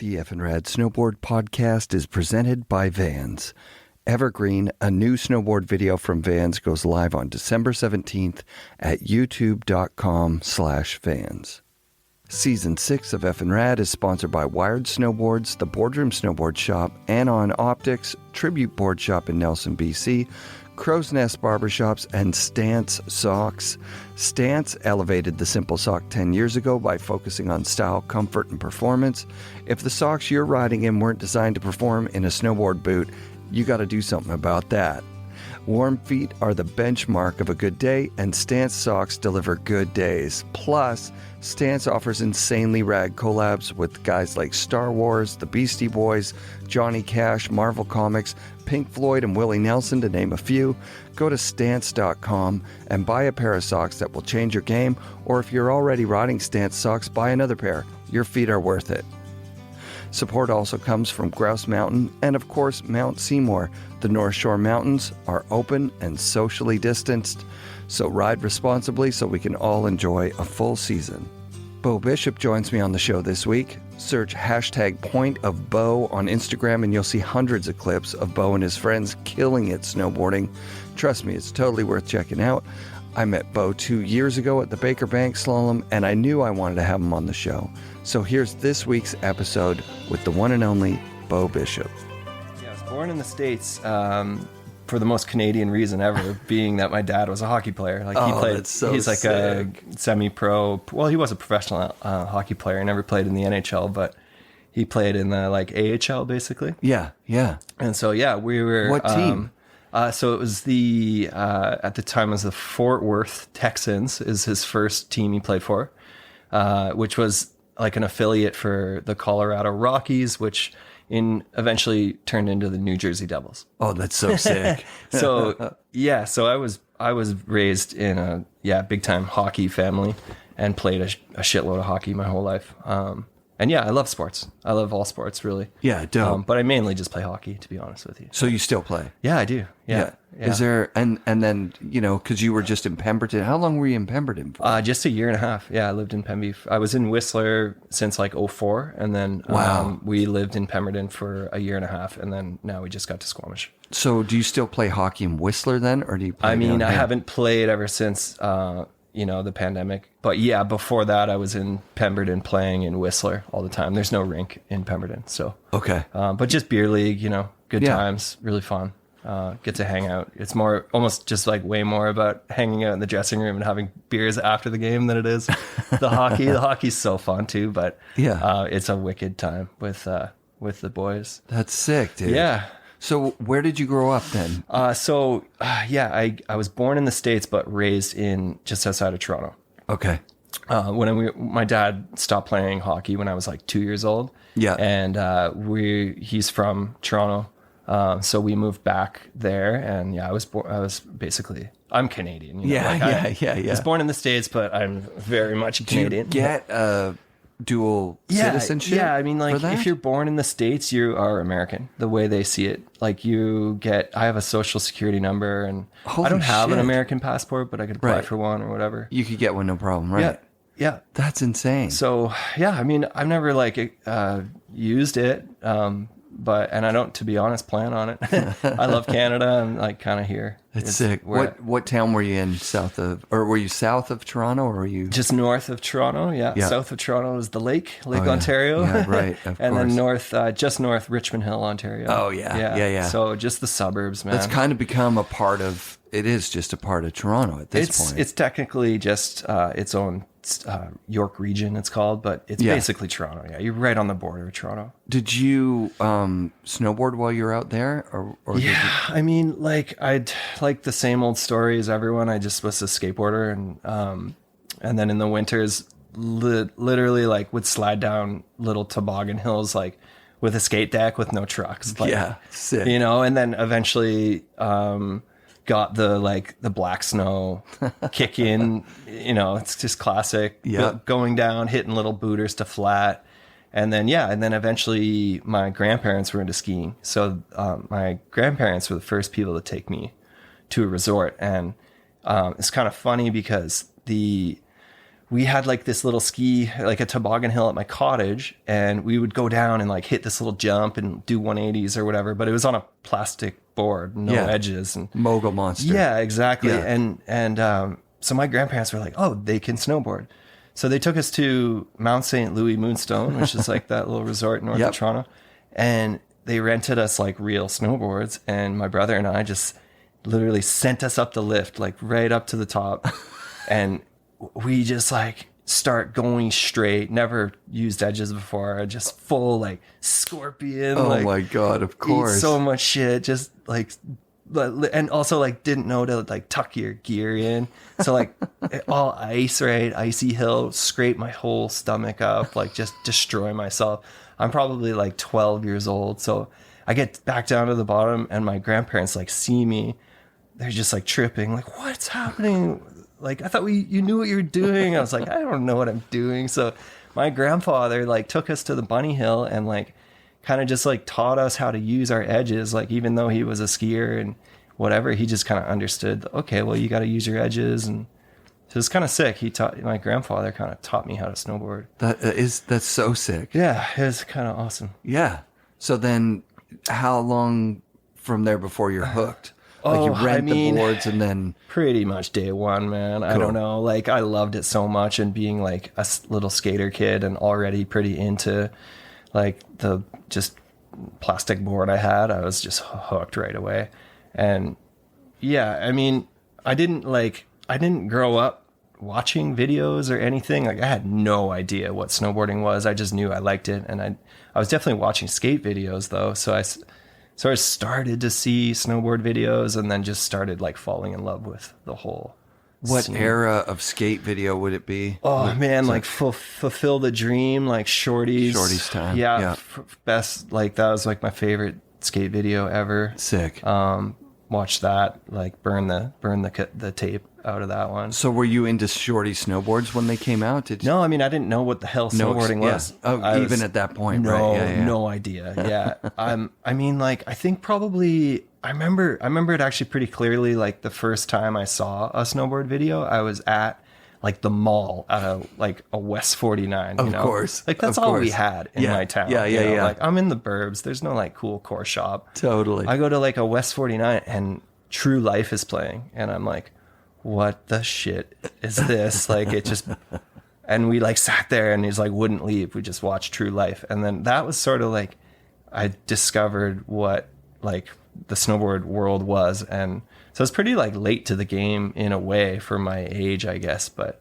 The FNRad Snowboard Podcast is presented by Vans. Evergreen, a new snowboard video from Vans, goes live on December 17th at youtube.com/Vans. Season 6 of FNRad is sponsored by Wired Snowboards, the Boardroom Snowboard Shop, Anon Optics, Tribute Board Shop in Nelson, BC, Crow's Nest Barbershops, and Stance Socks. Stance elevated the simple sock 10 years ago by focusing on style, comfort, and performance. If the socks you're riding in weren't designed to perform in a snowboard boot, you got to do something about that. Warm feet are the benchmark of a good day, and Stance socks deliver good days. Plus, Stance offers insanely rad collabs with guys like Star Wars, the Beastie Boys, Johnny Cash, Marvel Comics, Pink Floyd, and Willie Nelson, to name a few. Go to stance.com and buy a pair of socks that will change your game, or if you're already riding Stance socks, buy another pair. Your feet are worth it. Support also comes from Grouse Mountain and, of course, Mount Seymour. The North Shore Mountains are open and socially distanced, so ride responsibly so we can all enjoy a full season. Beau Bishop joins me on the show this week. Search #PointOfBeau on Instagram and you'll see hundreds of clips of Beau and his friends killing it snowboarding. Trust me, it's totally worth checking out. I met Beau 2 years ago at the Baker Bank Slalom, and I knew I wanted to have him on the show. So here's this week's episode with the one and only Beau Bishop. Yeah, I was born in the States for the most Canadian reason ever, being that my dad was a hockey player. Like he played, he's like sick. A semi-pro. Well, he was a professional hockey player. He never played in the NHL, but he played in the like AHL basically. Yeah. And so we were. What team? So it was the at the time it was the Fort Worth Texans is his first team he played for, which was like an affiliate for the Colorado Rockies, which eventually turned into the New Jersey Devils. Oh, that's so sick. So I was raised in a big time hockey family and played a shitload of hockey my whole life. And yeah, I love sports. I love all sports, really. Yeah, dope. But I mainly just play hockey, to be honest with you. So you still play? Yeah, I do. Yeah. Is there, and then, because you were just in Pemberton. How long were you in Pemberton for? Just a year and a half. Yeah, I lived in Pemby. I was in Whistler since like 2004. And then we lived in Pemberton for a year and a half. And then now we just got to Squamish. So do you still play hockey in Whistler then? Or do you play I haven't played ever since... the pandemic. But yeah, before that, I was in Pemberton playing in Whistler all the time. There's no rink in Pemberton, so. Okay. But just beer league, good times, really fun. Get to hang out. It's almost just like way more about hanging out in the dressing room and having beers after the game than it is the hockey. The hockey's so fun too, but it's a wicked time with the boys. That's sick, dude. Yeah. So where did you grow up then? I was born in the States, but raised in just outside of Toronto. Okay. My dad stopped playing hockey when I was like 2 years old. Yeah. And he's from Toronto. So we moved back there, and I'm Canadian. I was born in the States, but I'm very much Canadian. Do you get dual citizenship? Yeah, I mean, like if you're born in the States, you are American, the way they see it. Like I have a social security number, and I don't have an American passport, but I could apply for one or whatever. You could get one, no problem, right? Yeah. That's insane. So yeah, I mean, I've never used it, and I don't, to be honest, plan on it. I love Canada. I'm like kind of here. It's sick. What town were you in were you south of Toronto, or were you just north of Toronto? Yeah. South of Toronto is the Lake Ontario. Yeah, right. Of and course. Then just north Richmond Hill, Ontario. Oh yeah. So just the suburbs, man. That's kind of become a part of. It is just a part of Toronto at this point. It's technically just its own York region, it's called, but it's basically Toronto. Yeah, you're right on the border of Toronto. Did you snowboard while you were out there, or I mean, like I'd like the same old story as everyone. I just was a skateboarder, and then in the winters, literally like would slide down little toboggan hills, like with a skate deck with no trucks. Like, sick. And then eventually. Got the black snow kick in, it's just classic. Going down, hitting little booters to flat. And then eventually my grandparents were into skiing. So my grandparents were the first people to take me to a resort. And it's kind of funny because we had like this little like a toboggan hill at my cottage, and we would go down and like hit this little jump and do 180s or whatever, but it was on a plastic board, no edges, and mogul monster. Yeah, exactly. And so my grandparents were like, oh, they can snowboard. So they took us to Mount St. Louis Moonstone, which is like that little resort north of Toronto. And they rented us like real snowboards. And my brother and I just literally sent us up the lift, like right up to the top. And we just like start going straight, never used edges before, just full like scorpion. Oh like, my God, of course. Eat so much shit, just like, and also like didn't know to like tuck your gear in. So like all ice, right? Icy hill, scrape my whole stomach up, like just destroy myself. I'm probably like 12 years old. So I get back down to the bottom and my grandparents like see me. They're just like tripping, like, what's happening? Like, I thought you knew what you were doing. I was like, I don't know what I'm doing. So my grandfather like took us to the bunny hill and like kind of just like taught us how to use our edges. Like, even though he was a skier and whatever, he just kind of understood, okay, well, you got to use your edges. And so it's kind of sick. My grandfather kind of taught me how to snowboard. That's so sick. Yeah, it was kind of awesome. Yeah. So then how long from there before you're hooked? Like you rent the boards and then... Pretty much day one, man. Cool. I don't know. Like, I loved it so much, and being like a little skater kid and already pretty into like the just plastic board I had, I was just hooked right away. And yeah, I mean, I didn't grow up watching videos or anything. Like, I had no idea what snowboarding was. I just knew I liked it. And I was definitely watching skate videos though. So I started to see snowboard videos and then just started like falling in love with the whole What scene. era of skate video would it be? Oh man, like Fulfill the Dream, like Shorty's time. Yeah. Best, like that was like my favorite skate video ever. Sick. Watch that, like burn the tape out of that one. So were you into Shorty snowboards when they came out? No, I mean, I didn't know what the hell snowboarding was. Oh, even at that point, no, right? No idea. Yeah. I mean, like, I think probably I remember it actually pretty clearly. Like the first time I saw a snowboard video, I was at like the mall at a West 49. Of course. Like that's all we had in my town. Yeah. Like I'm in the burbs. There's no like cool core shop. Totally. I go to like a West 49 and True Life is playing, and I'm like, what the shit is this? Like it just, and we like sat there and he's like wouldn't leave. We just watched True Life. And then that was sort of like, I discovered what like the snowboard world was. And so it's pretty like late to the game in a way for my age, I guess. But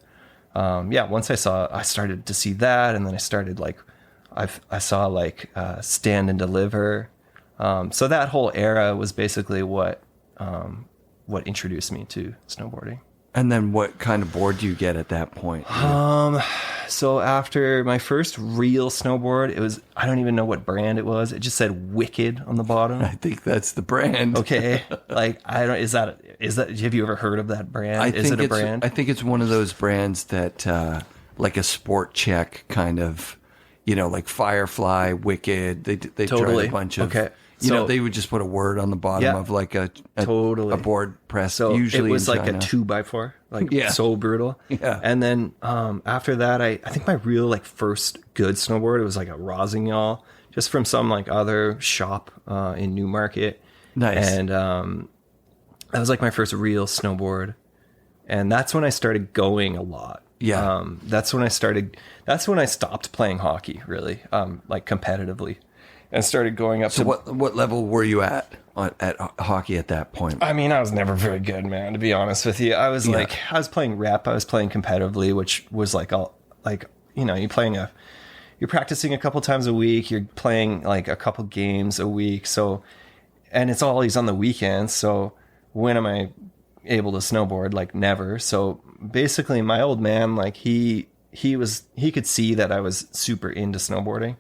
yeah, once I started to see that. And then I started like, I saw like Stand and Deliver. So that whole era was basically what introduced me to snowboarding. And then what kind of board do you get at that point? So after my first real snowboard, I don't even know what brand it was. It just said Wicked on the bottom. I think that's the brand. Okay. Like, is that, have you ever heard of that brand? Is it a brand? I think it's one of those brands that, like a Sport Check kind of, like Firefly, Wicked. They totally. tried a bunch of... Okay. They would just put a word on the bottom of like a board press. So usually it was in like China. a 2x4, like so brutal. Yeah. And then after that, I think my real like first good snowboard, it was like a Rossignol, just from some like other shop in Newmarket. Nice. And that was like my first real snowboard, and that's when I started going a lot. Yeah. That's when I stopped playing hockey really, like competitively. And started going up. So what level were you at hockey at that point? I mean, I was never very good, man, to be honest with you. I was like, I was playing rep, I was playing competitively, which was like you're practicing a couple times a week, you're playing like a couple games a week. So, and it's always on the weekends. So when am I able to snowboard? Like never. So basically my old man, like he could see that I was super into snowboarding.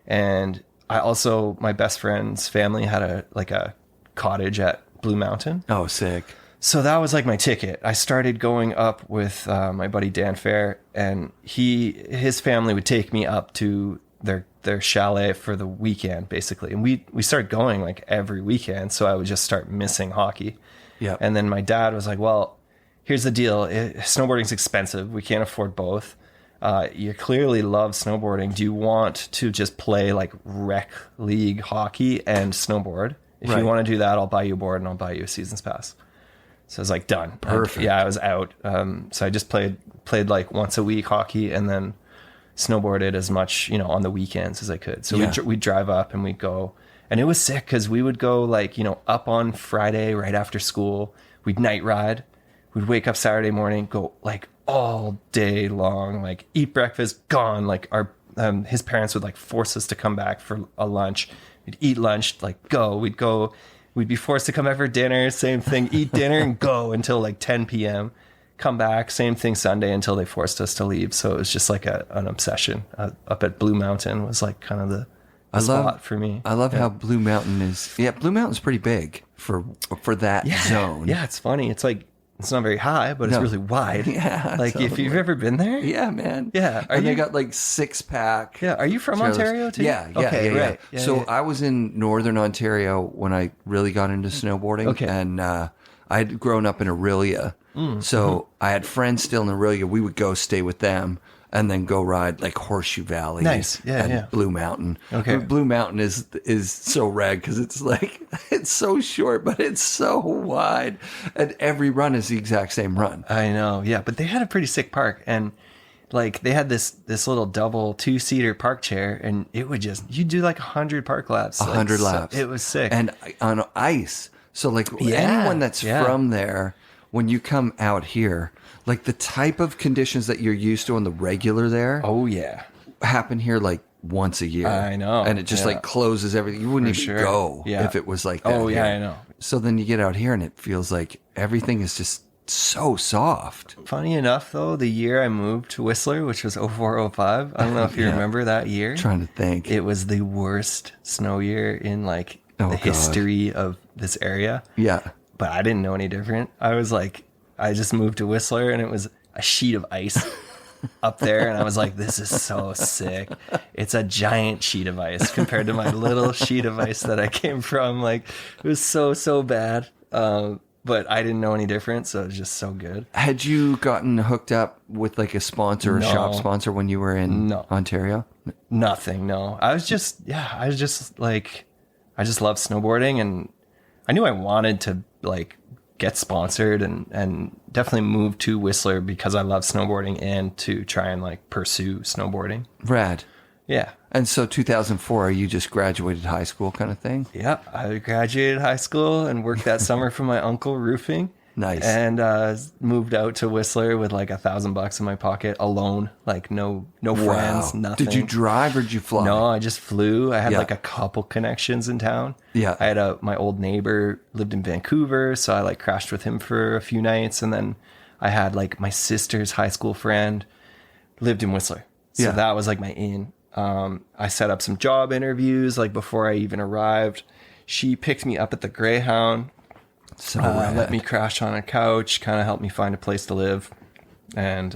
And my best friend's family had a cottage at Blue Mountain. Oh, sick. So that was like my ticket. I started going up with my buddy Dan Fair, and his family would take me up to their chalet for the weekend, basically. And we started going like every weekend. So I would just start missing hockey. Yeah. And then my dad was like, well, here's the deal. Snowboarding's expensive. We can't afford both. you clearly love snowboarding. Do you want to just play like rec league hockey and snowboard? If you want to do that, I'll buy you a board and I'll buy you a season's pass. So I was like, done. Perfect. I was out. So I just played like once a week hockey and then snowboarded as much, on the weekends as I could. So we'd drive up and we'd go. And it was sick because we would go like, up on Friday right after school. We'd night ride. We'd wake up Saturday morning, go like all day long, like eat breakfast, gone. Like his parents would like force us to come back for a lunch. We'd eat lunch, like go. We'd be forced to come back for dinner, same thing, eat dinner and go until like 10 p.m. Come back, same thing Sunday until they forced us to leave. So it was just like an obsession. Up at Blue Mountain was like kind of the spot for me. I love how Blue Mountain is. Yeah, Blue Mountain's pretty big for that zone. Yeah, it's funny. It's like, it's not very high, but it's really wide. Yeah. Like totally. if you've ever been there. Yeah, man. Yeah. They got like 6-pack. Yeah. Are you from trailers. Ontario too? Yeah. Okay, Yeah. right. Yeah, So I was in Northern Ontario when I really got into snowboarding. Okay. And I had grown up in Aurelia. So I had friends still in Aurelia. We would go stay with them and then go ride like Horseshoe Valley. Nice. Yeah, and Blue Mountain. Okay. Blue Mountain is so rad because it's like, it's so short, but it's so wide. And every run is the exact same run. I know. Yeah. But they had a pretty sick park. And like they had this little double 2-seater park chair and it would you do like 100 park laps. 100 laps. So it was sick. And on ice. So like anyone that's from there, when you come out here, like the type of conditions that you're used to on the regular there. Oh yeah. Happen here like once a year. I know. And it just like closes everything. You wouldn't even go if it was like that. Oh yeah, here. I know. So then you get out here and it feels like everything is just so soft. Funny enough though, the year I moved to Whistler, which was 0405, I don't know if you remember that year. Trying to think. It was the worst snow year in like the history of this area. Yeah. But I didn't know any different. I was like, I just moved to Whistler and it was a sheet of ice up there. And I was like, this is so sick. It's a giant sheet of ice compared to my little sheet of ice that I came from. Like it was so bad. But I didn't know any different. So it was just so good. Had you gotten hooked up with like a sponsor or shop sponsor when you were in Ontario? Nothing. No, I was just like, I just loved snowboarding and I knew I wanted to like get sponsored and definitely move to Whistler because I love snowboarding and to try and like pursue snowboarding. Rad. Yeah. And so 2004, you just graduated high school kind of thing? Yeah. I graduated high school and worked that summer for my uncle roofing. Nice. And moved out to Whistler with like $1,000 in my pocket alone. Like no friends, nothing. Did you drive or did you fly? No, I just flew. I had like a couple connections in town. Yeah. I had my old neighbor lived in Vancouver. So I like crashed with him for a few nights. And then I had like my sister's high school friend lived in Whistler. So that was like my in. I set up some job interviews like before I even arrived. She picked me up at the Greyhound. So let me crash on a couch, kind of helped me find a place to live. And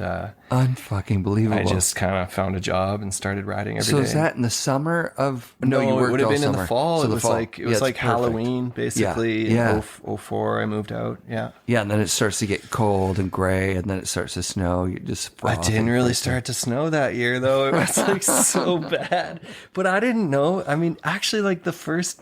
unfucking believable. I just kind of found a job and started riding every day. So is that in the summer of? No, you worked it would have all been summer. in the fall. So it was like Halloween, basically. Yeah. In 04, I moved out. Yeah. Yeah, and then it starts to get cold and gray, and then it starts to snow. You just. I didn't really start to snow that year, though. It was like so bad. But I didn't know. I mean, actually, like the first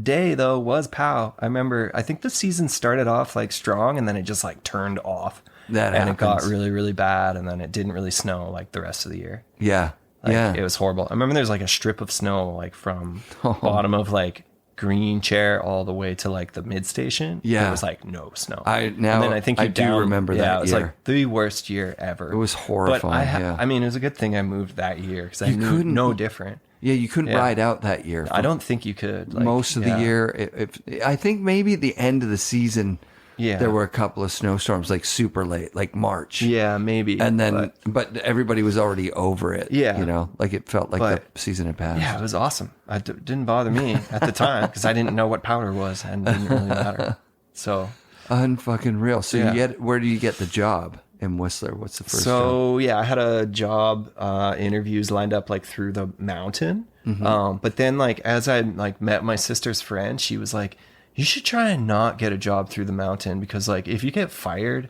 day though was POW. I remember. I think the season started off like strong, and then it just like turned off. It got really, really bad, and then it didn't really snow like the rest of the year. Yeah. It was horrible. I remember there's like a strip of snow like from bottom of like Green Chair all the way to like the mid station. Yeah. It was like no snow. And then I think I do remember that year. Yeah, it was like the worst year ever. It was horrifying. But I mean, it was a good thing I moved that year because I knew no different. Yeah, you couldn't ride out that year. I don't think you could. Like, most of the year. I think maybe at the end of the season, there were a couple of snowstorms, like super late, like March. Yeah, maybe. And then, but everybody was already over it. Yeah. You know, like it felt like the season had passed. Yeah, it was awesome. It didn't bother me at the time because I didn't know what powder was and it didn't really matter. So. Unfucking real. So where do you get the job in Whistler? What's the first job? I had a job interviews lined up like through the mountain. Mm-hmm. But then like as I like met my sister's friend, she was like, you should try and not get a job through the mountain because like if you get fired,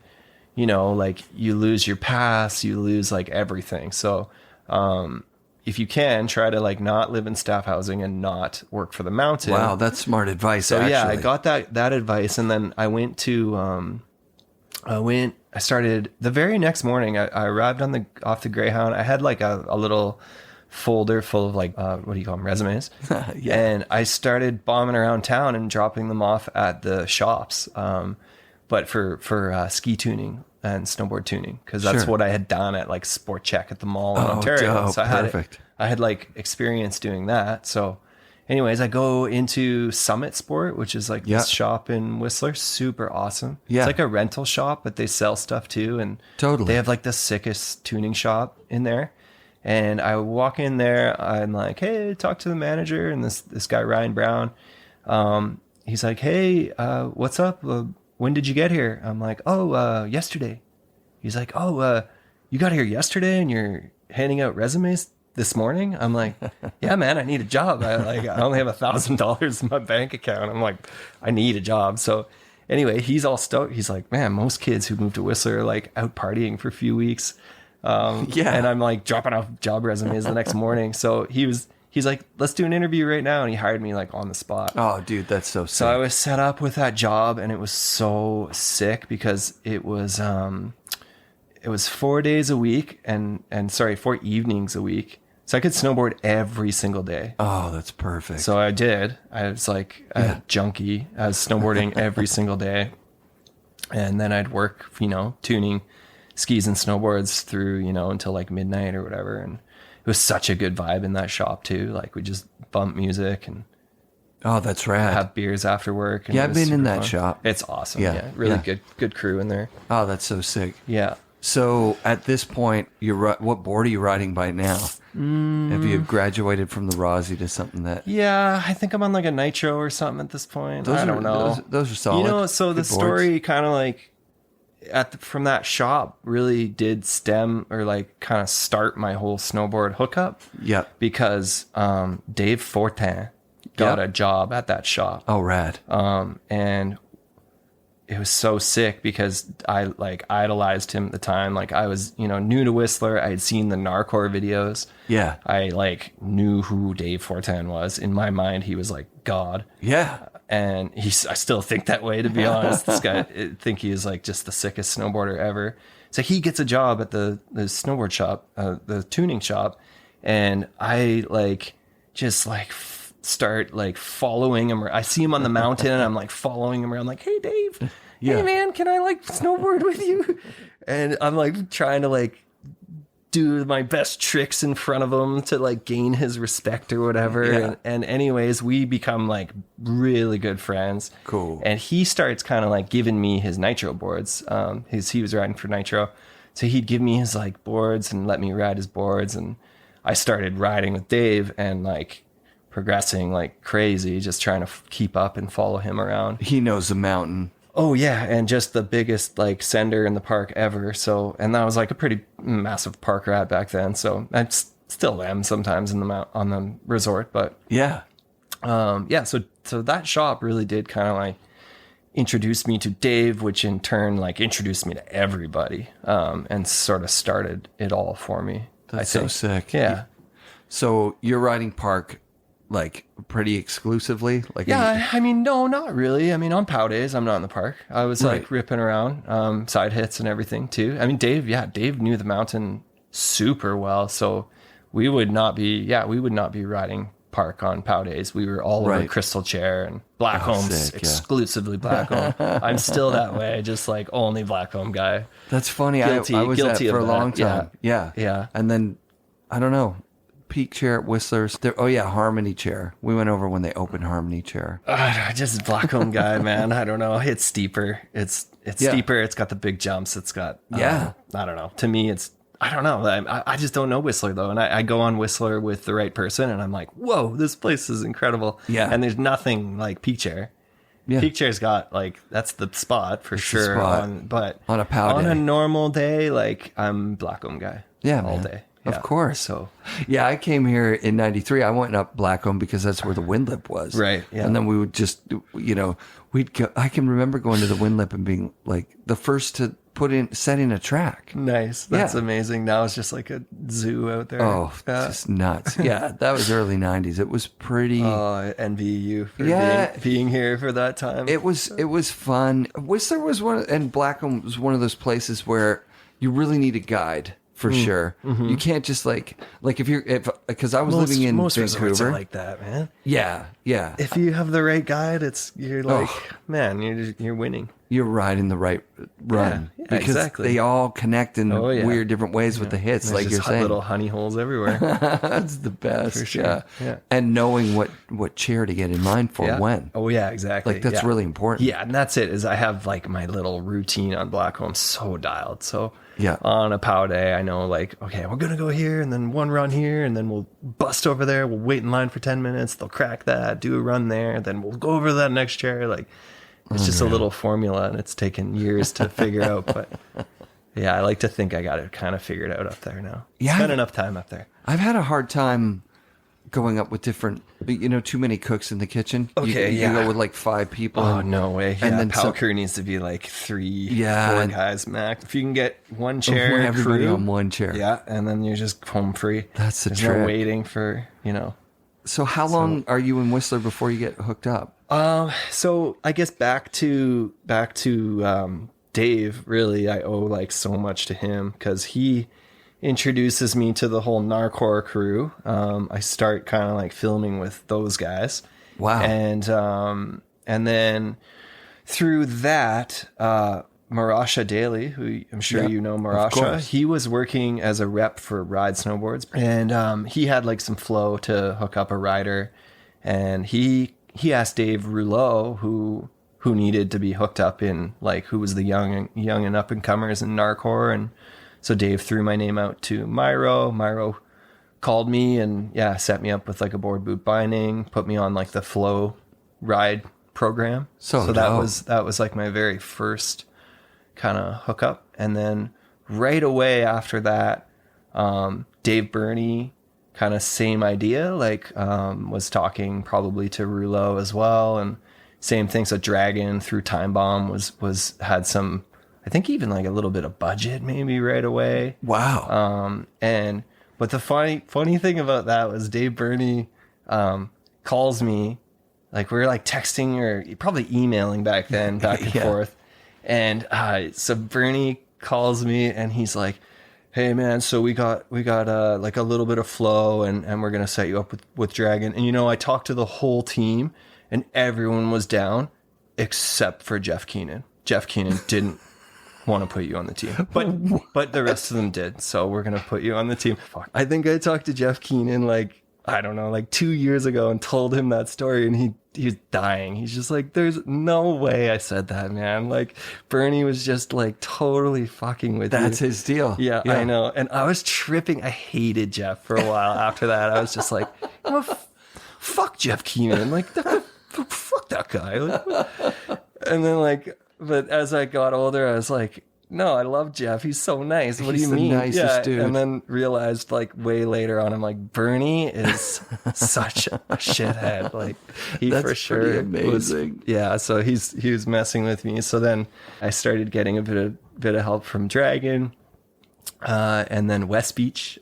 like you lose your pass, you lose like everything. So, if you can, try to like not live in staff housing and not work for the mountain. Wow, that's smart advice. So actually. yeah, I got that advice, and then I went to I started the very next morning. I arrived off the Greyhound. I had like a little folder full of like what do you call them, resumes? Yeah. And I started bombing around town and dropping them off at the shops, but for ski tuning and snowboard tuning, because that's Sure. what I had done at like Sport Check at the mall in Ontario. Dope. So Perfect. I had like experience doing that. So anyways, I go into Summit Sport, which is like this shop in Whistler. Super awesome. Yeah. It's like a rental shop, but they sell stuff too. And Totally. they have like the sickest tuning shop in there. And I walk in there, I'm like, hey, talk to the manager. And this guy, Ryan Brown, he's like, hey, what's up? When did you get here? I'm like, yesterday. He's like, you got here yesterday and you're handing out resumes this morning? I'm like, yeah, man, I need a job. I only have $1,000 in my bank account. I'm like, I need a job. So anyway, he's all stoked. He's like, man, most kids who move to Whistler are like out partying for a few weeks. And I'm like dropping off job resumes the next morning. So he's like, let's do an interview right now. And he hired me like on the spot. Oh, dude, that's so sick. So I was set up with that job, and it was so sick because it was 4 days a week and 4 evenings a week. So I could snowboard every single day. Oh, that's perfect. So I did. I was like a junkie. I was snowboarding every single day. And then I'd work, tuning skis and snowboards through, until like midnight or whatever. And it was such a good vibe in that shop too. Like we just bump music and oh, that's rad. have beers after work. And Yeah, it I've was been in super that fun. shop. It's awesome. Yeah, Yeah. Really yeah. good crew in there. Oh, that's so sick. Yeah. So at this point, what board are you riding by now? Have you graduated from the Rossi to something that? Yeah, I think I'm on like a Nitro or something at this point. I don't know. Those are solid. So the Good story boards. kind of like from that shop really did stem or like kind of start my whole snowboard hookup. Yeah. Because Dave Fortin got a job at that shop. Oh, rad. And it was so sick because I like idolized him at the time. Like I was, new to Whistler. I had seen the Narcor videos. Yeah. I like knew who Dave Fortin was. In my mind, he was like God. Yeah. And I still think that way, to be honest. This guy, I think he is like just the sickest snowboarder ever. So he gets a job at the snowboard shop, the tuning shop. And I like just like start like following him. I see him on the mountain and I'm like following him around like, hey Dave, hey man, can I like snowboard with you? And I'm like trying to like do my best tricks in front of him to like gain his respect or whatever. Yeah. And anyways, we become like really good friends. Cool. And he starts kind of like giving me his Nitro boards. He was riding for Nitro. So he'd give me his like boards and let me ride his boards. And I started riding with Dave and like progressing like crazy, just trying to keep up and follow him around. He knows the mountain. Oh yeah, and just the biggest like sender in the park ever. So, and that was like a pretty massive park rat back then. So I still am sometimes in the on the resort, but Yeah. So that shop really did kind of like introduce me to Dave, which in turn like introduced me to everybody, and sort of started it all for me. That's I so think. sick. Yeah. So you're riding park like pretty exclusively? Like Yeah, I mean, no, not really. I mean, on POW days, I'm not in the park. I was like Right. ripping around, side hits and everything too. I mean, Dave knew the mountain super well. So we would not be riding park on POW days. We were all over Right. Crystal Chair and Blackcombs, sick, yeah. exclusively Blackcomb. I'm still that way, just like only Blackcomb guy. That's funny. Guilty- I was guilty that for of a that. long time. Yeah. Yeah. And then, I don't know, Peak Chair at Whistler's. Harmony Chair. We went over when they opened Harmony Chair. Just Blackcomb guy, man. I don't know. It's steeper. It's steeper. It's got the big jumps. It's got, I don't know. To me, I don't know. I just don't know Whistler though. And I go on Whistler with the right person and I'm like, whoa, this place is incredible. Yeah. And there's nothing like Peak Chair. Yeah. Peak Chair's got like, that's the spot for sure. spot. But On a POW on day. a normal day, like I'm Blackcomb guy. Yeah, all man. day. Of Yeah. course. So Yeah, I came here in '93. I went up Blackcomb because that's where the Windlip was. Right, yeah. And then we would just, we'd go. I can remember going to the Windlip and being like the first to set in a track. Nice. That's amazing. Now it's just like a zoo out there. Oh, just nuts. Yeah, that was early 90s. It was pretty... Oh, I envy you for being here for that time. It was fun. Whistler was and Blackcomb was one of those places where you really need a guide. For sure. Mm-hmm. You can't just because I was living in most Vancouver. Resorts are like that, man. Yeah. If you have the right guide, man, you're winning. You're riding the right run. Yeah, because exactly. they all connect in weird different ways with the hits, like you're saying. Little honey holes everywhere. That's the best. For sure. Yeah. And knowing what chair to get in mind for when. Oh yeah, exactly. Like that's really important. Yeah, and that's it. Is I have like my little routine on Blackcomb so dialed. So yeah, on a POW day, I know like, okay, we're gonna go here and then one run here, and then we'll bust over there. We'll wait in line for 10 minutes. They'll crack that, do a run there, then we'll go over to that next chair. Like it's just a little formula, and it's taken years to figure out. But yeah, I like to think I got it kind of figured out up there now. Yeah, spent enough time up there. I've had a hard time going up with different, too many cooks in the kitchen. Okay, you go with like 5 people. Oh, no way. Yeah, and then POW crew needs to be like 3, 4 guys max. If you can get one chair, everybody crew, on one chair. Yeah, and then you're just home free. That's the There's trick. no waiting for, So how long are you in Whistler before you get hooked up? So I guess back to Dave, really, I owe like so much to him because he introduces me to the whole Narcor crew. I start kind of like filming with those guys. Wow. And then through that, Marasha Daly, who I'm sure you know Marasha, he was working as a rep for Ride Snowboards, and he had like some flow to hook up a rider, and he asked Dave Rouleau, who needed to be hooked up in, like, who was the young and up and comers in Narcor. And so Dave threw my name out to Myro. Myro called me and set me up with like a board boot binding, put me on like the flow ride program. So that was like my very first kind of hookup. And then right away after that, Dave Burney, kind of same idea, like was talking probably to Rouleau as well, and same thing. So Dragon through Time Bomb had some, I think even like a little bit of budget maybe right away. Wow. But the funny thing about that was Dave Burney calls me, like we were like texting or probably emailing back then, back and forth. And so Bernie calls me and he's like, hey man, so we got like a little bit of flow and we're going to set you up with Dragon. And I talked to the whole team and everyone was down except for Jeff Keenan. Jeff Keenan didn't want to put you on the team, but the rest of them did. So we're going to put you on the team. Fuck. I think I talked to Jeff Keenan like, I don't know, like 2 years ago and told him that story, and he's dying. He's just like, there's no way I said that, man. Like Bernie was just like totally fucking with you. That's his deal. Yeah, I know. And I was tripping. I hated Jeff for a while after that. I was just like, fuck Jeff Keenan. Like, fuck that guy. Like, and then but as I got older, I was like, no, I love Jeff. He's so nice. What do you mean? He's the nicest dude. And then realized like way later on, I'm like, Bernie is such a shithead. Like That's for sure pretty amazing. So he was messing with me. So then I started getting a bit of help from Dragon. And then West Beach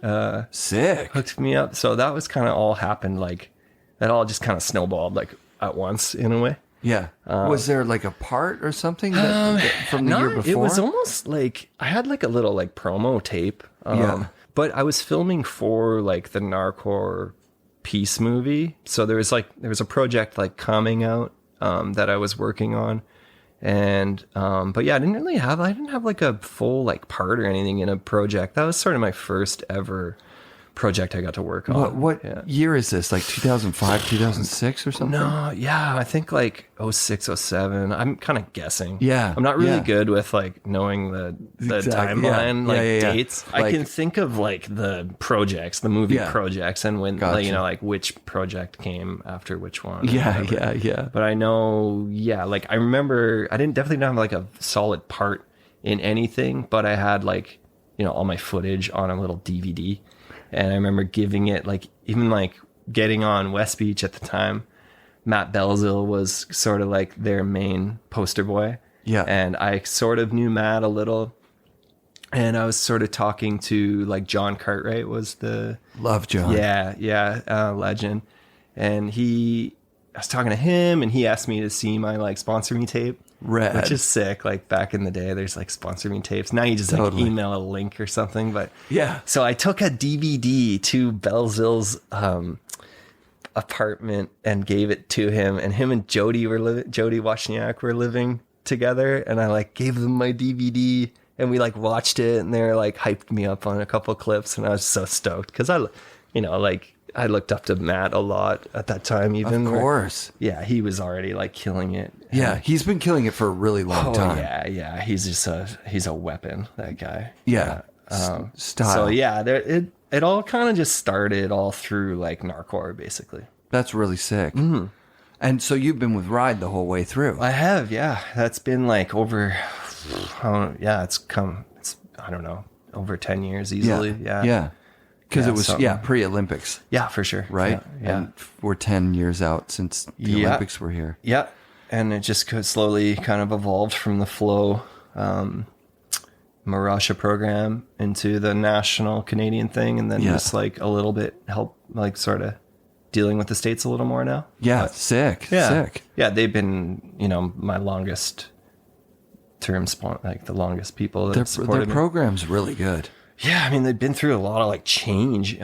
sick hooked me up. So that was kind of all happened, like that all just kind of snowballed like at once in a way. Yeah. Was there like a part or something from the year before? It was almost like I had like a little like promo tape. But I was filming for like the Narcor Peace movie. So there was a project like coming out that I was working on. And but yeah, I didn't have like a full like part or anything in a project. That was sort of my first ever project I got to work on. What year is this? Like 2005, 2006 or something? No, yeah, I think like 06, 07. I'm kind of guessing. Yeah. I'm not really good with like knowing the timeline, dates. I can think of like the projects, the movie projects, and when like which project came after which one. Yeah. But I know, like I remember I definitely didn't have like a solid part in anything, but I had like, all my footage on a little DVD. And I remember giving it even getting on West Beach at the time. Matt Belzil was sort of like their main poster boy. Yeah. And I sort of knew Matt a little And I was sort of talking to like John Cartwright was the Love John. Legend. And I was talking to him, and he asked me to see my like sponsor me tape, Rad. which is sick. Like back in the day, there's like sponsor me tapes. Now you just like email a link or something. But yeah, so I took a DVD to Belzil's apartment and gave it to him. And him and Jody Wozniak were living together, and I like gave them my DVD. And we like watched it, and they're like hyped me up on a couple clips, and I was so stoked because I looked up to Matt a lot at that time. Even of course, he was already like killing it. Yeah, he's been killing it for a really long time. Yeah, he's just he's a weapon, that guy. Yeah, style. So yeah, it all kind of just started all through like Narcor, basically. That's really sick. Mm-hmm. And so you've been with Ride the whole way through. I have, yeah. That's been like over. It's I don't know, over 10 years easily. Yeah. Because it was pre-Olympics. Yeah, for sure. Right. Yeah. And we're 10 years out since the Olympics were here. Yeah. And it just slowly kind of evolved from the Flow Marasha program into the national Canadian thing, and then just like a little bit help like sort of dealing with the States a little more now. Yeah, but, sick. Yeah, they've been, my longest term like the longest people that supported their program's really good. Yeah, I mean, they've been through a lot of like change.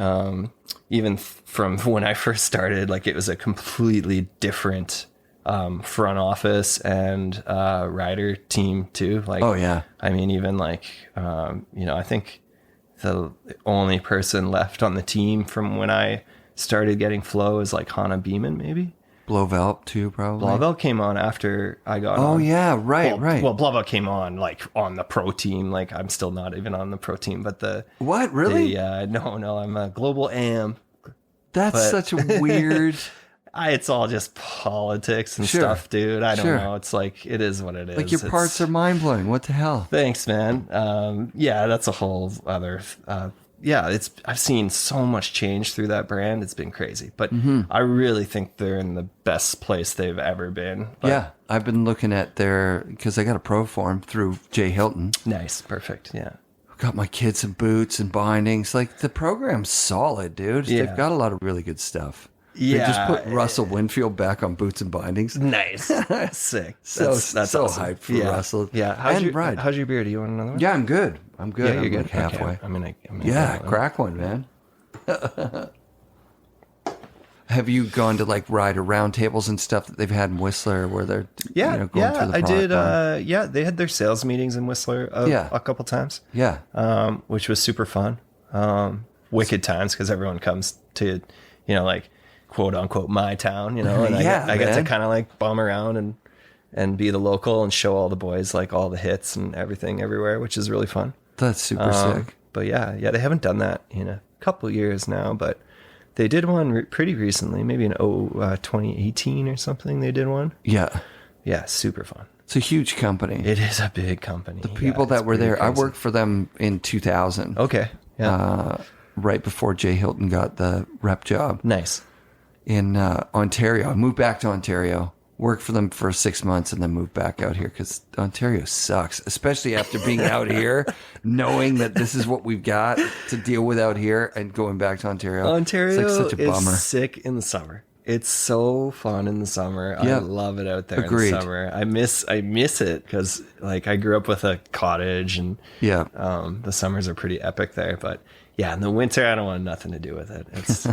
Even from when I first started, like it was a completely different front office and rider team too. Like, oh yeah, I mean, even like I think the only person left on the team from when I started getting Flow is like Hannah Beeman, maybe. Blauvelt too, probably. Blauvelt came on after I got on. Oh, yeah, right. Well, Blauvelt came on, like, on the pro team. Like, I'm still not even on the pro team, but What, really? No, I'm a global AM. That's such a weird... It's all just politics and stuff, dude. I don't know. It's like, it is what it is. Like, your parts are mind-blowing. What the hell? Thanks, man. That's a whole other... I've seen so much change through that brand. It's been crazy, but I really think they're in the best place they've ever been. But, I've been looking at because I got a pro form through Jay Hilton. Nice. Perfect. Yeah. Got my kids some boots and bindings. Like the program's solid, dude. Yeah. They've got a lot of really good stuff. Yeah. They just put Russell Winfield back on boots and bindings. Nice. Sick. That's so awesome. hyped for Russell. Yeah. How's your beer? Do you want another one? Yeah, I'm good. Yeah, you're good. Like halfway. Okay. Crack one, man. Have you gone to like rider roundtables and stuff that they've had in Whistler where they're going through the I did. line? They had their sales meetings in Whistler a couple times. Yeah. Which was super fun. Wicked times because everyone comes to, like quote unquote my town, and I get to kind of like bum around and be the local and show all the boys like all the hits and everything everywhere, which is really fun. That's super sick. But they haven't done that in a couple years now, but they did one pretty recently, maybe in 2018 or something. They did one. Yeah. Yeah, super fun. It's a huge company. It is a big company. The people that were there, crazy. I worked for them in 2000. Okay. Yeah. Right before Jay Hilton got the rep job. Nice. In Ontario. I moved back to Ontario. Worked for them for 6 months and then moved back out here because Ontario sucks, especially after being out here, knowing that this is what we've got to deal with out here and going back to Ontario. Ontario it's like such a bummer. Is sick in the summer. It's so fun in the summer. Yep. I love it out there Agreed. In the summer. I miss it because like I grew up with a cottage and the summers are pretty epic there. But in the winter I don't want nothing to do with it. It's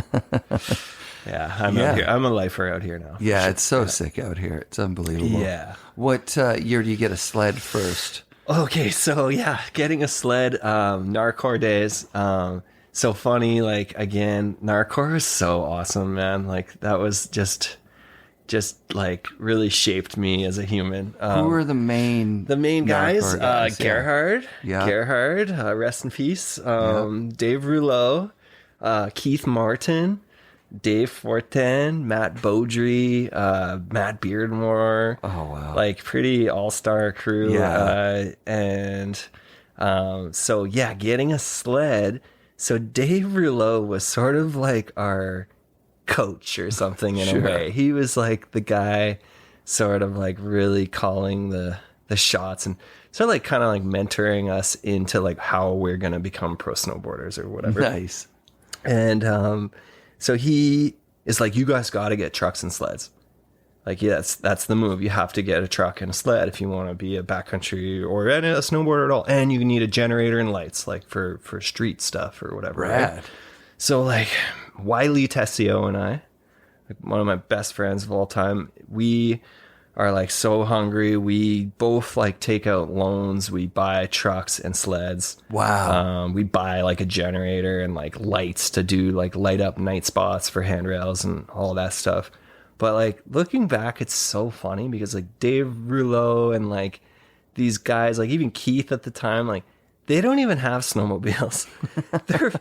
out here. I'm a lifer out here now. Yeah, it's so sick out here. It's unbelievable. Yeah. What year do you get a sled first? Okay, so getting a sled, Narcor days. So funny, like again, Narcor is so awesome, man. Like that was just like really shaped me as a human. Who are the main guys? Gerhard. Yeah. Gerhard, rest in peace. Dave Rouleau, Keith Martin, Dave Fortin, Matt Beaudry, Matt Beardmore. Oh, wow. Like pretty all-star crew. Yeah. Getting a sled. So Dave Rouleau was sort of like our coach or something in a way. He was like the guy sort of like really calling the the shots and started like kind of like mentoring us into like how we're going to become pro snowboarders or whatever. Nice. And so he is like, you guys got to get trucks and sleds. Like, yes, that's the move. You have to get a truck and a sled if you want to be a backcountry or a snowboarder at all. And you need a generator and lights, like for street stuff or whatever. Rad. Right? So like Wiley Tessio and I, like one of my best friends of all time, we are like so hungry. We both like take out loans. We buy trucks and sleds. Wow. We buy like a generator and like lights to do like light up night spots for handrails and all that stuff. But like looking back, it's so funny because like Dave Rouleau and like these guys, like even Keith at the time, like they don't even have snowmobiles. They're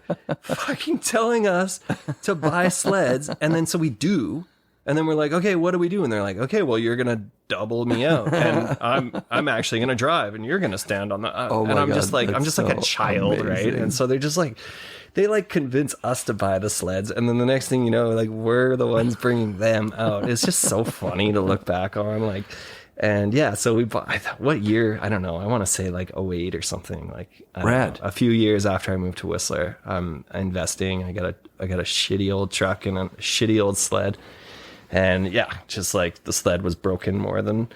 fucking telling us to buy sleds. And then so we do. And then we're like, okay, what do we do? And they're like, okay, well, you're going to double me out. And I'm actually going to drive and you're going to stand on the, and I'm just like a child, amazing. Right? And so they're just like, they like convince us to buy the sleds. And then the next thing you know, like we're the ones bringing them out. It's just so funny to look back on. Like, and yeah, so we bought, what year? I don't know. I want to say like 08 or something. Like Rad. A few years after I moved to Whistler, I'm investing. I got a shitty old truck and a shitty old sled. And yeah, just like the sled was broken more than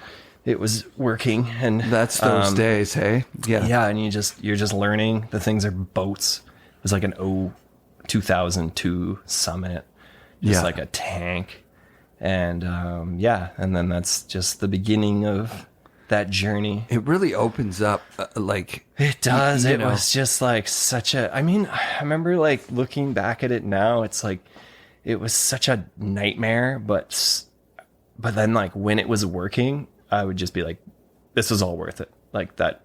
it was working. And that's those days. Hey. Yeah. Yeah. And you're just learning. The things are boats. It was like an 2002 Summit, just like a tank. And and then that's just the beginning of that journey. It really opens up like... It does. It was just like such a... I mean, I remember like looking back at it now, it's like, it was such a nightmare, but then like when it was working, I would just be like, this was all worth it. Like that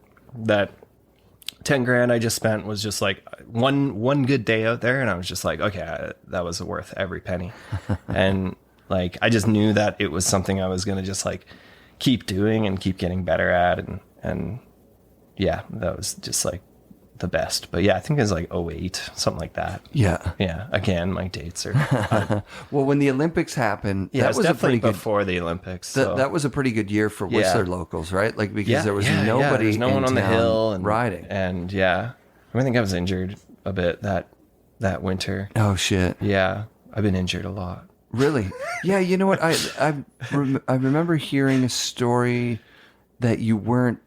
10 grand I just spent was just like one good day out there. And I was just like, okay, that was worth every penny. And like, I just knew that it was something I was going to just like keep doing and keep getting better at. And yeah, that was just like the best. But yeah, I think it was like 08, something like that. Yeah. Yeah. Again, my dates are... Well, when the Olympics happened, yeah, that was definitely a pretty good... before the Olympics. That was a pretty good year for Whistler locals, right? Like, because there was nobody there's no one on the hill and riding. And yeah, I think I was injured a bit that winter. Oh, shit. Yeah. I've been injured a lot. Really? Yeah, you know what? I remember hearing a story that you weren't...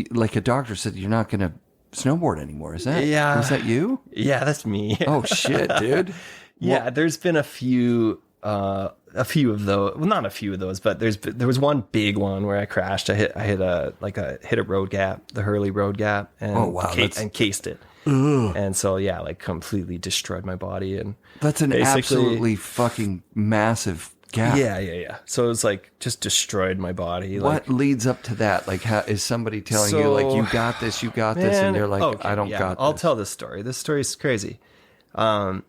Like, a doctor said you're not going to snowboard anymore. Is that? Yeah. Was that you? Yeah, that's me. Oh shit, dude. Yeah, there's been a few of those. Well, not a few of those, but there was one big one where I crashed. I hit a road gap, the Hurley road gap, and and cased it. Ugh. And so yeah, like completely destroyed my body. And that's an absolutely fucking massive gap. Yeah. So it was like just destroyed my body. What leads up to that? Like, how is somebody telling you like, you got this, and they're like, okay, I don't got this. I'll tell this story. This story is crazy. So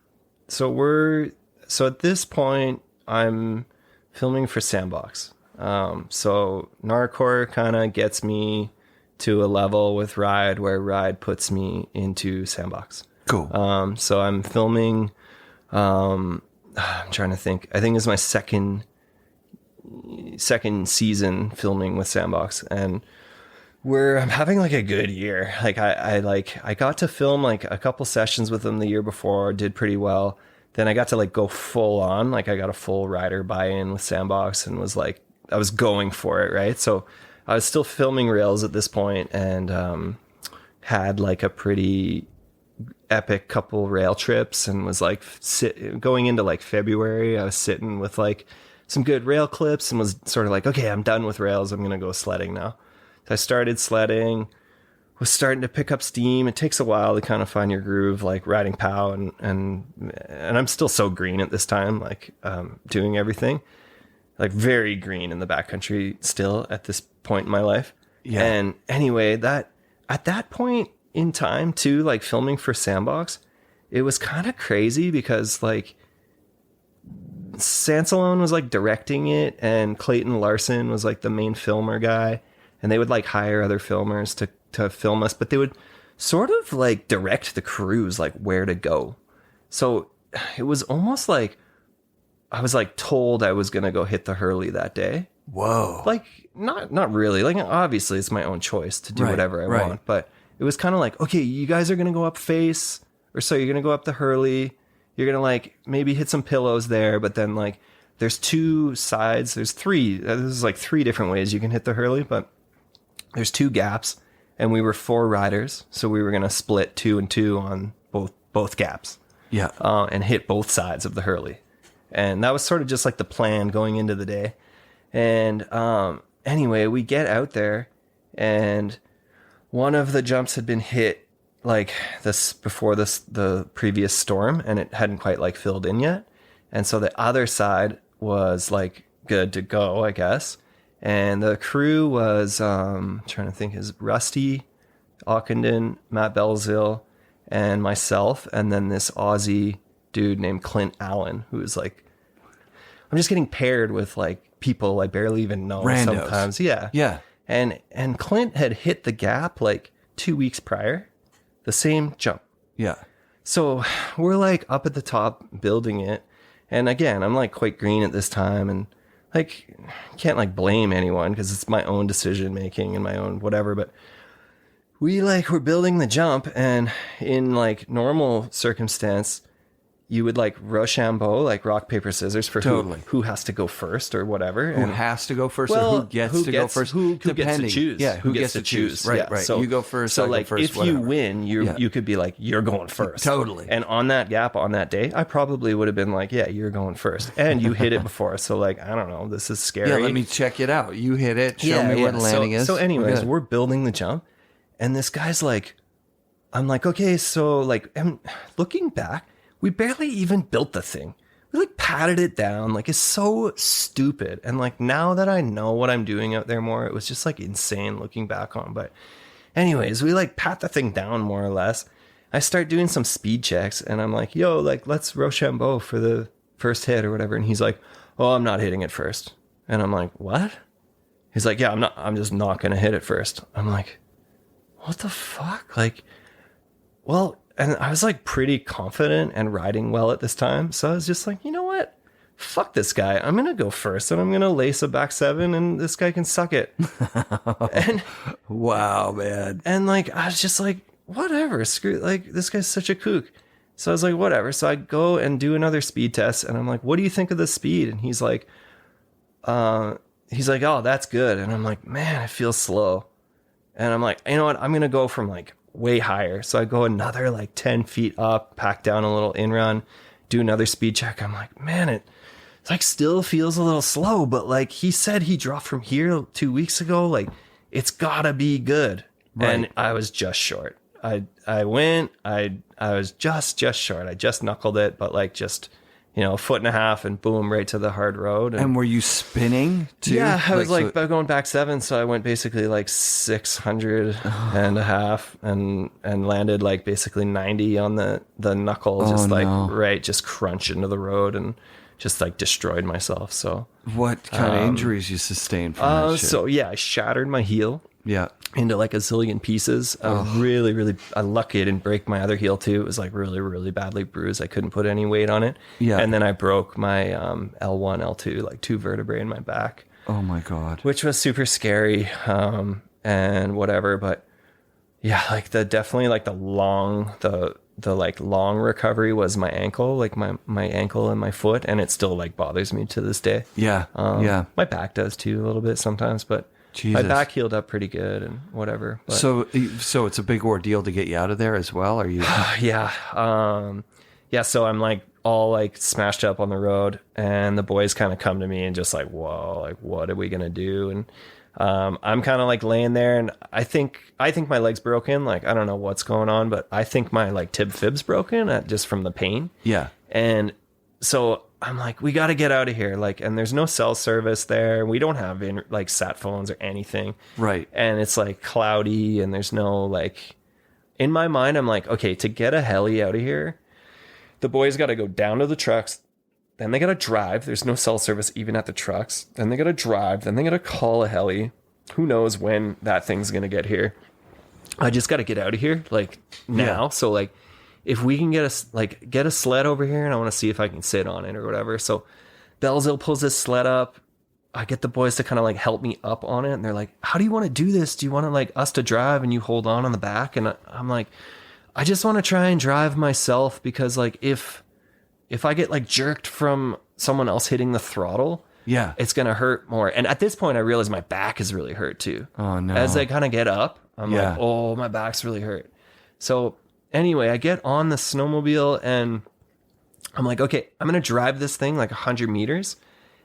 at this point I'm filming for Sandbox. So Narcor kind of gets me to a level with Ride where Ride puts me into Sandbox. Cool. So I'm filming, I'm trying to think. I think it's my second season filming with Sandbox, and I'm having like a good year. Like I got to film like a couple sessions with them the year before, did pretty well. Then I got to like go full on. Like I got a full rider buy-in with Sandbox and was like, I was going for it, right? So I was still filming rails at this point and had like a pretty epic couple rail trips and was like going into like February, I was sitting with like some good rail clips and was sort of like, okay, I'm done with rails. I'm going to go sledding now. So I started sledding, was starting to pick up steam. It takes a while to kind of find your groove, like riding POW and I'm still so green at this time, like doing everything, like very green in the backcountry still at this point in my life. Yeah. And anyway, that at that point in time too, like filming for Sandbox, it was kind of crazy because like Sansalone was like directing it and Clayton Larson was like the main filmer guy, and they would like hire other filmers to film us, but they would sort of like direct the crews like where to go. So it was almost like I was like told I was going to go hit the Hurley that day, Whoa. Like, not really. Like, obviously, it's my own choice to do whatever I want. But it was kind of like, okay, you guys are going to go up face, or so you're going to go up the Hurley. You're going to, like, maybe hit some pillows there, but then, like, there's 2 sides. There's 3. This is, like, 3 different ways you can hit the Hurley, but there's 2 gaps, and we were 4 riders, so we were going to split 2 and 2 on both gaps. Yeah. And hit both sides of the Hurley. And that was sort of just, like, the plan going into the day. And anyway, we get out there, and one of the jumps had been hit like this before the previous storm, and it hadn't quite like filled in yet. And so the other side was like good to go, I guess. And the crew was trying to think, is Rusty Ockenden, Matt Belzil, and myself, and then this Aussie dude named Clint Allen, who is like, I'm just getting paired with like people I barely even know. Randos. Sometimes. Yeah. And Clint had hit the gap like 2 weeks prior, the same jump. Yeah. So we're like up at the top building it. And again, I'm like quite green at this time, and like can't like blame anyone because it's my own decision making and my own whatever. But we like were building the jump, and in like normal circumstance, you would like Rochambeau, like rock, paper, scissors for who has to go first or whatever. Who has to go first or who gets to go first? Who gets to choose? Yeah, who gets to choose. Right, right. So you go first, so I like go first, if whatever. you win, you could be like, you're going first. Totally. And on that gap, on that day, I probably would have been like, yeah, you're going first. And you hit it before. So like, I don't know, this is scary. Yeah, let me check it out. You hit it. Show me where the landing is. So anyways, we're building the jump. And this guy's like, I'm like, okay, so like, I'm looking back, we barely even built the thing. We like patted it down. Like, it's so stupid. And like, now that I know what I'm doing out there more, it was just like insane looking back on. But anyways, we like pat the thing down more or less. I start doing some speed checks, and I'm like, yo, like, let's Rochambeau for the first hit or whatever. And he's like, oh, I'm not hitting it first. And I'm like, what? He's like, yeah, I'm just not going to hit it first. I'm like, what the fuck? Like, well, and I was like pretty confident and riding well at this time. So I was just like, you know what? Fuck this guy. I'm going to go first, and I'm going to lace a back 7, and this guy can suck it. And wow, man. And like, I was just like, whatever, screw, like, this guy's such a kook. So I was like, whatever. So I go and do another speed test, and I'm like, what do you think of the speed? And he's like, oh, that's good. And I'm like, man, I feel slow. And I'm like, you know what? I'm going to go from like way higher. So I go another like 10 feet up, pack down a little in run, do another speed check. I'm like, man, it's like still feels a little slow, but like he said he dropped from here 2 weeks ago. Like, it's gotta be good. Right. And I was just short. I was just short. I just knuckled it, but like just, you know, a foot and a half, and boom, right to the hard road. And were you spinning too? Yeah, I was like going back 7, so I went basically like 600 and a half, and landed like basically 90 on the knuckle, just crunch into the road, and just like destroyed myself. So what kind of injuries you sustained from that shit? So yeah, I shattered my heel. Yeah. Into like a zillion pieces. I lucky I didn't break my other heel too. It was like really, really badly bruised. I couldn't put any weight on it. Yeah. And then I broke my L1, L2, like 2 vertebrae in my back. Oh my God. Which was super scary. And whatever. But yeah, like definitely like the long recovery was my ankle, like my ankle and my foot. And it still like bothers me to this day. Yeah. Yeah. My back does too a little bit sometimes, but Jesus. My back healed up pretty good and whatever. But. So it's a big ordeal to get you out of there as well? Are you? Yeah. So I'm like all like smashed up on the road, and the boys kind of come to me and just like, whoa, like what are we going to do? And I'm kind of like laying there, and I think my leg's broken. Like, I don't know what's going on, but I think my like tib fib's broken just from the pain. Yeah. And so I'm like, we got to get out of here. Like, and there's no cell service there. We don't have like sat phones or anything. Right. And it's like cloudy, and there's no like, in my mind, I'm like, okay, to get a heli out of here, the boys got to go down to the trucks. Then they got to drive. There's no cell service even at the trucks. Then they got to drive. Then they got to call a heli. Who knows when that thing's going to get here. I just got to get out of here like now. Yeah. So like, if we can get a sled over here, and I want to see if I can sit on it or whatever. So Belzil pulls his sled up. I get the boys to kind of like help me up on it, and they're like, how do you want to do this? Do you want to like us to drive and you hold on the back? And I'm like, I just want to try and drive myself, because like if I get like jerked from someone else hitting the throttle, it's going to hurt more. And at this point I realize my back is really hurt too. Oh no. As I kind of get up, I'm like, oh, my back's really hurt. So anyway, I get on the snowmobile and I'm like, okay, I'm going to drive this thing like 100 meters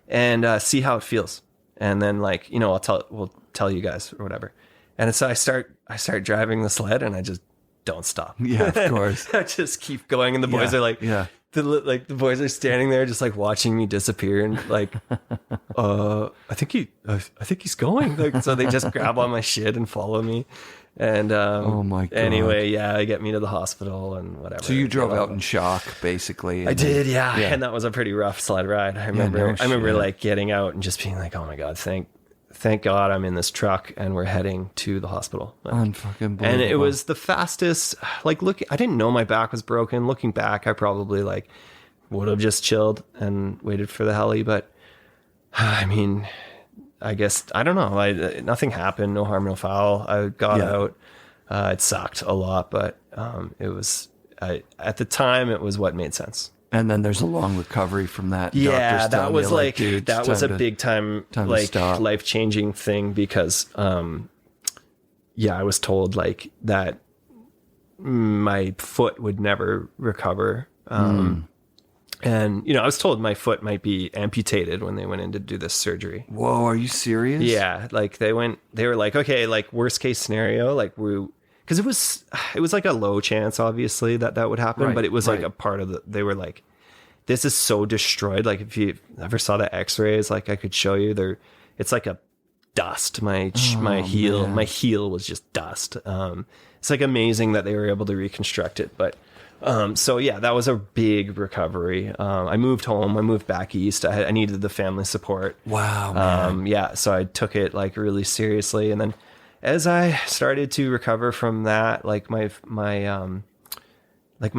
and see how it feels. And then like, you know, we'll tell you guys or whatever. And so I start driving the sled and I just don't stop. Yeah, of course. I just keep going. And the boys are like, the boys are standing there just like watching me disappear and like, I think he's going. Like, so they just grab on my shit and follow me. And oh my God. Anyway, they get me to the hospital and whatever. So you drove out in shock, basically. I did, yeah. And that was a pretty rough sled ride. I remember like getting out and just being like, oh my God, thank God I'm in this truck and we're heading to the hospital. Unfucking believable. And it was the fastest, like I didn't know my back was broken. Looking back, I probably like would have just chilled and waited for the heli. But I mean, I guess, I don't know. Nothing happened. No harm, no foul. I got out. It sucked a lot, but it was, at the time, it was what made sense. And then there's a long recovery from that. Yeah, that was like, dude, that was a big time like life-changing thing, because, I was told like that my foot would never recover. And, you know, I was told my foot might be amputated when they went in to do this surgery. Whoa, are you serious? Yeah. Like they were like, okay, like worst case scenario, like because it was like a low chance, obviously, that would happen. Right, but it was like a part of they were like, this is so destroyed. Like if you ever saw the x-rays, like I could show you it's like a dust. My heel was just dust. It's like amazing that they were able to reconstruct it. But that was a big recovery. I moved home. I moved back east. I needed the family support. Wow. Man. So I took it like really seriously. And then as I started to recover from that, like my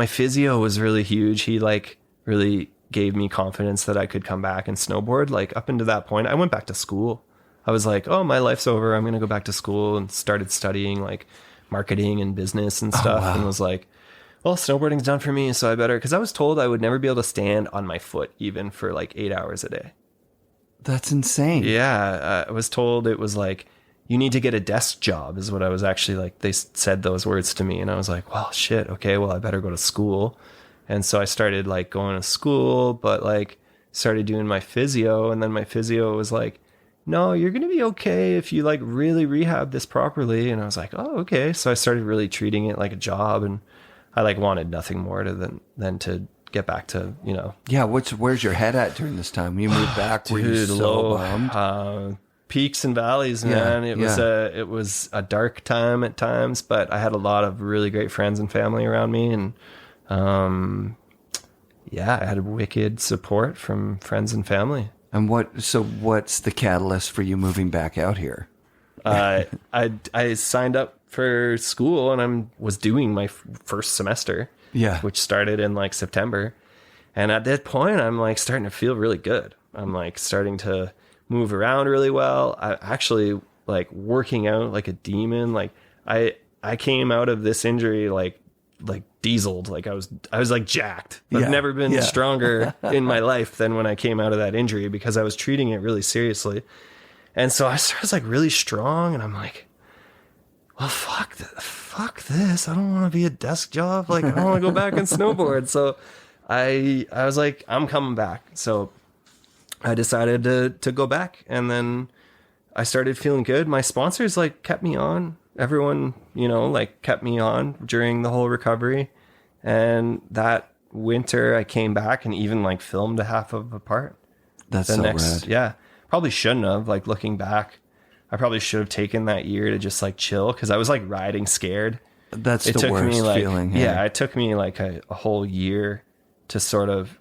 physio was really huge. He like really gave me confidence that I could come back and snowboard. Like up until that point, I went back to school. I was like, oh, my life's over. I'm going to go back to school, and started studying like marketing and business and stuff. And was like, well, snowboarding's done for me, so I better, because I was told I would never be able to stand on my foot even for like 8 hours a day. That's insane. Yeah. I was told it was like, you need to get a desk job is what I was actually like, they said those words to me. And I was like, well, shit. Okay. Well, I better go to school. And so I started like going to school, but like started doing my physio. And then my physio was like, no, you're going to be okay if you like really rehab this properly. And I was like, oh, okay. So I started really treating it like a job, and I like wanted nothing more than to get back to, you know. Yeah. Where's your head at during this time? When you moved back, were you so bummed? Peaks and valleys, man. It was a dark time at times, but I had a lot of really great friends and family around me. And, I had wicked support from friends and family. And what's the catalyst for you moving back out here? I signed up for school, and I was doing my first semester, which started in like September. And at that point, I'm like starting to feel really good. I'm like starting to move around really well. I actually like working out like a demon. Like I came out of this injury like dieseled. Like I was like jacked. I've never been stronger in my life than when I came out of that injury, because I was treating it really seriously. And so I was like really strong, and I'm like, well, fuck this. I don't want to be a desk job. Like I don't want to go back and snowboard. So I was like, I'm coming back. So I decided to go back, and then I started feeling good. My sponsors like kept me on. Everyone, you know, like kept me on during the whole recovery. And that winter I came back and even like filmed a half of a part. That's rad. Yeah. Probably shouldn't have, like looking back. I probably should have taken that year to just like chill, because I was like riding scared. That's the worst feeling. Yeah, it took me like a whole year to sort of,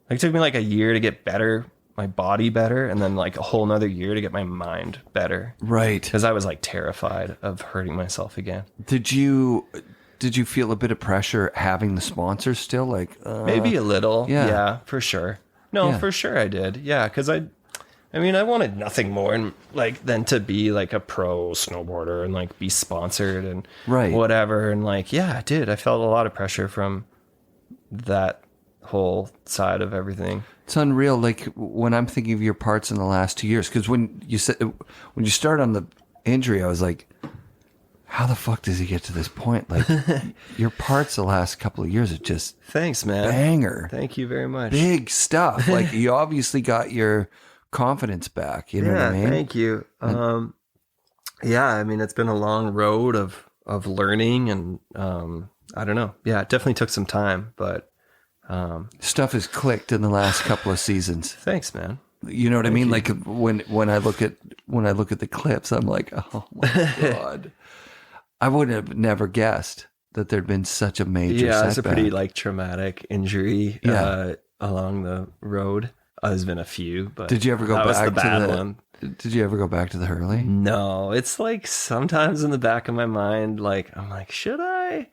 like, it took me like a year to get better, my body better, and then like a whole nother year to get my mind better. Right. Because I was like terrified of hurting myself again. Did you feel a bit of pressure having the sponsors still? Like maybe a little. Yeah, for sure. No, for sure I did. Yeah, because I mean, I wanted nothing more and like than to be like a pro snowboarder and like be sponsored and whatever. And like, yeah, I did. I felt a lot of pressure from that whole side of everything. It's unreal. Like when I'm thinking of your parts in the last 2 years, because when you start on the injury, I was like, how the fuck does he get to this point? Like your parts the last couple of years are just thanks, man. Banger. Thank you very much. Big stuff. Like you obviously got your confidence back. You know what I mean? Thank you. Yeah, I mean, it's been a long road of learning and I don't know. Yeah, it definitely took some time, but stuff has clicked in the last couple of seasons. Thanks, man. You know what I mean? Like when I look at the clips, I'm like, oh my God. I would have never guessed that there'd been such a major setback. It's a pretty like traumatic injury along the road. There's been a few, but did you ever go back to the one? Did you ever go back to the Hurley? No, it's like sometimes in the back of my mind, like I'm like, should I?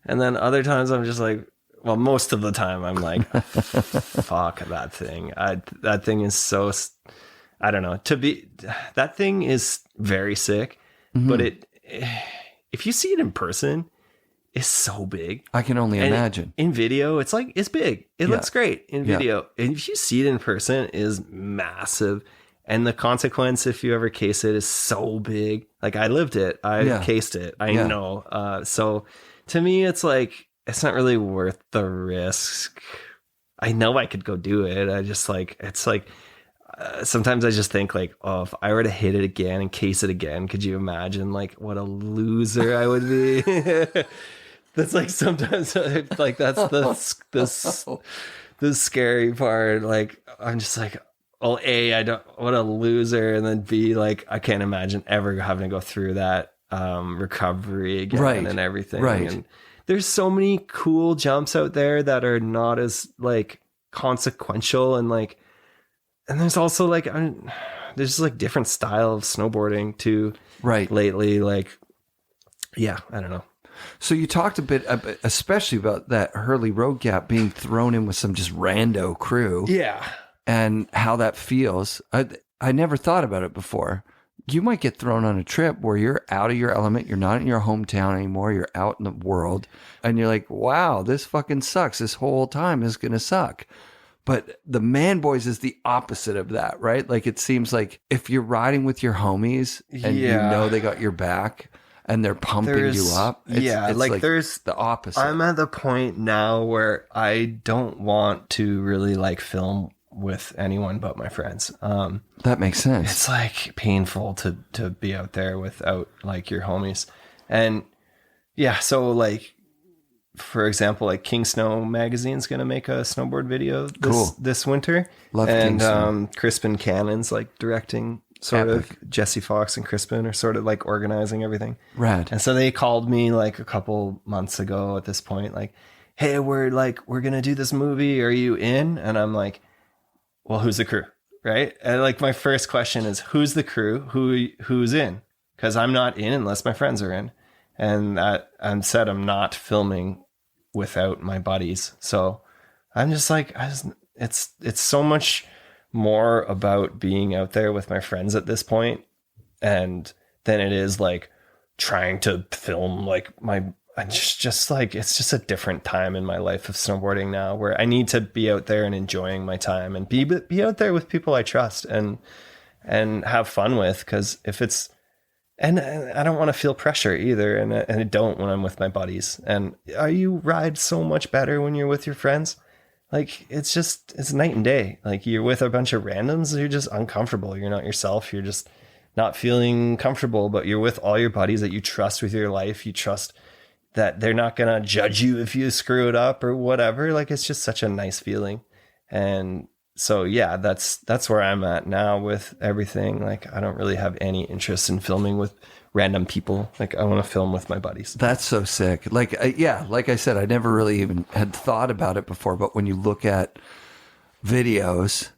And then other times I'm just like, well, most of the time I'm like, fuck that thing. That thing is so, I don't know. That thing is very sick, but if you see it in person, it's so big. I can only imagine. In video, it's big. It looks great in video. And if you see it in person, it is massive. And the consequence, if you ever case it, is so big. Like I lived it. I cased it. I know. So to me, it's like, it's not really worth the risk. I know I could go do it. I just like, it's like, sometimes I just think like, oh, if I were to hit it again and case it again, could you imagine like what a loser I would be? That's like sometimes like that's the scary part. Like I'm just like, well, what a loser, and then B, like I can't imagine ever having to go through that recovery again and everything. Right. And there's so many cool jumps out there that are not as like consequential and like. And there's also like, there's just like different style of snowboarding too. Right. Lately, like, yeah, I don't know. So you talked a bit, especially about that Hurley Road Gap being thrown in with some just rando crew. Yeah. And how that feels. I never thought about it before. You might get thrown on a trip where you're out of your element. You're not in your hometown anymore. You're out in the world. And you're like, wow, this fucking sucks. This whole time is going to suck. But the Man Boys is the opposite of that, right? Like it seems like if you're riding with your homies and you know they got your back and they're pumping you up. It's like there's the opposite. I'm at the point now where I don't want to really like film with anyone but my friends. That makes sense. It's like painful to be out there without like your homies. And yeah, so like, for example, like King Snow magazine's going to make a snowboard video this winter. Love King Snow. And Crispin Cannon's like directing sort of. Jesse Fox and Crispin are sort of like organizing everything. Rad. And so they called me like a couple months ago at this point, like, hey, we're going to do this movie. Are you in? And I'm like, well, who's the crew? Right. And like my first question is, who's the crew? Who's in? Because I'm not in unless my friends are in. And I'm said I'm not filming without my buddies. So I'm just like, it's so much more about being out there with my friends at this point, and than it is like trying to film like just like, it's just a different time in my life of snowboarding now where I need to be out there and enjoying my time and be out there with people I trust and have fun with. Cause if it's, and I don't want to feel pressure either. And I don't when I'm with my buddies. And you ride so much better when you're with your friends. Like, it's night and day. Like you're with a bunch of randoms. You're just uncomfortable. You're not yourself. You're just not feeling comfortable, but you're with all your buddies that you trust with your life. You trust that they're not going to judge you if you screw it up or whatever. Like, it's just such a nice feeling. And so, yeah, that's where I'm at now with everything. Like, I don't really have any interest in filming with random people. Like, I want to film with my buddies. That's so sick. Like, like I said, I never really even had thought about it before. But when you look at videos,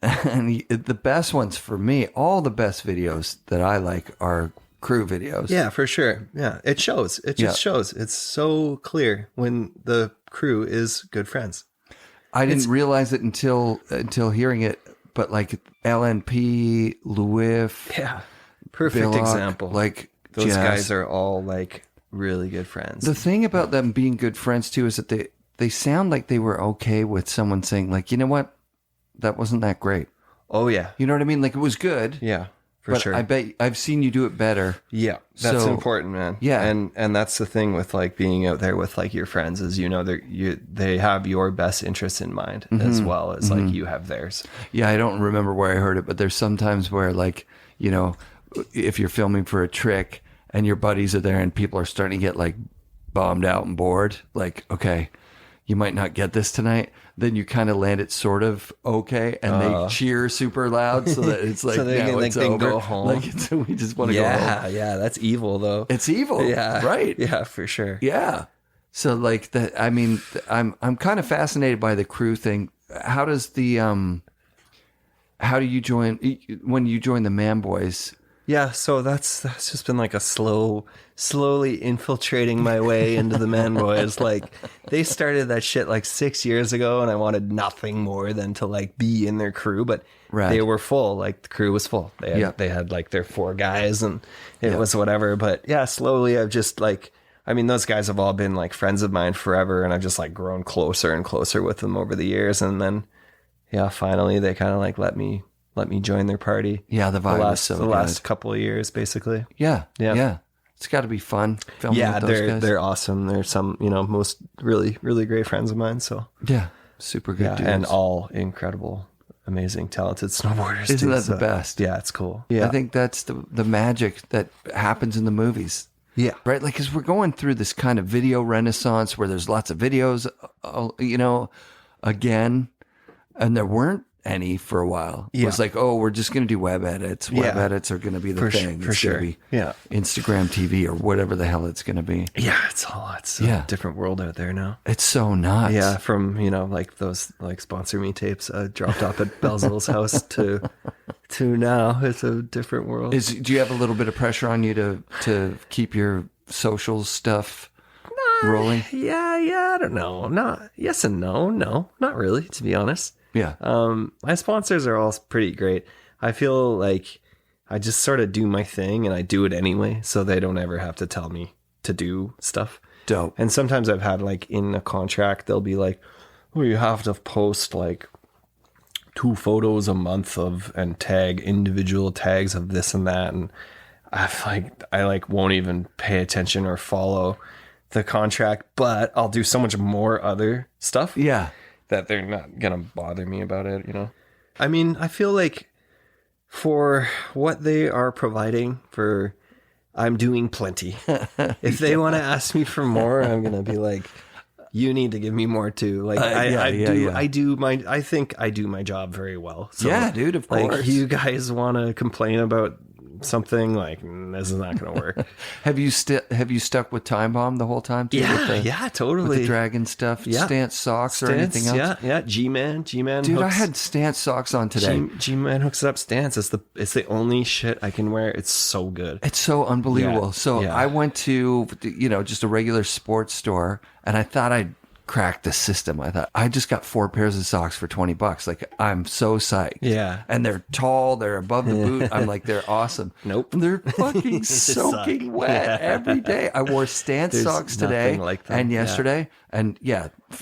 and the best ones for me, all the best videos that I like are crew videos. Yeah, for sure. Yeah, it shows. It just shows. It's so clear when the crew is good friends. I didn't realize it until hearing it but like LNP, Louif, Yeah. Perfect Billock, example. like those Jess. guys are all like really good friends. The thing about them being good friends too is that they sound like they were okay with someone saying like, you know what, that wasn't that great. Oh yeah. You know what I mean? Like it was good. Yeah, for but sure. I bet I've seen you do it better. Yeah, that's So, important, man. yeah. And that's the thing with like being out there with like your friends is, you know, they have your best interests in mind as well as like you have theirs. Yeah, I don't remember where I heard it, but there's sometimes where like, you know, if you're filming for a trick and your buddies are there and people are starting to get like bummed out and bored, like, okay, you might not get this tonight, then you kind of land it sort of okay, and they cheer super loud so that it's like, So they now can, it's they can over. go home. Like we just want to go home. Yeah, that's evil though. It's evil, Yeah, right? Yeah, for sure. Yeah. So like that, I mean, I'm kind of fascinated by the crew thing. How does the how do you join when you join the Man Boys? Yeah, so that's just been like a slowly infiltrating my way into the Man Boys. Like they started that shit like 6 years ago, and I wanted nothing more than to like be in their crew. But Right. they were full. Like the crew was full. They had like their 4 guys, and it was whatever. But yeah, slowly I've just like, I mean, those guys have all been like friends of mine forever, and I've just like grown closer and closer with them over the years. And then yeah, finally they kind of like let me join their party. Yeah, the vibe is so the good. last couple of years, basically. Yeah. Yeah. It's got to be fun filming Yeah, with those guys. they're awesome. They're some, you know, most really, really great friends of mine. So Yeah, super good dudes. and all incredible, amazing, talented snowboarders. Isn't too, that the best? Yeah, it's cool. Yeah, I think that's the magic that happens in the movies. yeah, Right? Like, because we're going through this kind of video renaissance where there's lots of videos, you know, again, and there weren't any for a while. It was like, oh, we're just going to do web edits. Web edits are going to be the thing. for sure. Be Yeah, Instagram TV or whatever the hell it's going to be. yeah, it's a different world out there now. It's so nuts. Yeah, from, you know, like those like sponsor me tapes dropped off at Belzil's house to now it's a different world. Do you have a little bit of pressure on you to keep your social stuff rolling? Yeah, I don't know. Not yes and no, not really, to be honest. Yeah. My sponsors are all pretty great. I feel like I just sort of do my thing and I do it anyway, so they don't ever have to tell me to do stuff. Dope. And sometimes I've had like in a contract, they'll be like, oh, you have to post like 2 photos a month and tag individual tags of this and that. And I won't even pay attention or follow the contract, but I'll do so much more other stuff. Yeah. That they're not going to bother me about it, you know? I mean, I feel like for what they are providing I'm doing plenty. If they want to ask me for more, I'm going to be like, you need to give me more too. Like I think I do my job very well. So, yeah, dude, of course. Like you guys want to complain about something, like this is not going to work. Have you stuck with Time Bomb the whole time too? Yeah, totally. With the dragon stuff, stance socks or anything else? Yeah, G-Man. Dude, I had stance socks on today. G-Man hooks up stance. It's the only shit I can wear. It's so good. It's so unbelievable. Yeah, So I went to, just a regular sports store, and I thought I'd cracked the system. I thought I just got 4 pairs of socks for $20. Like, I'm so psyched. Yeah. And they're tall, they're above the boot. I'm like, they're awesome. Nope. They're fucking soaking wet every day. I wore stance socks today like them. and yesterday. And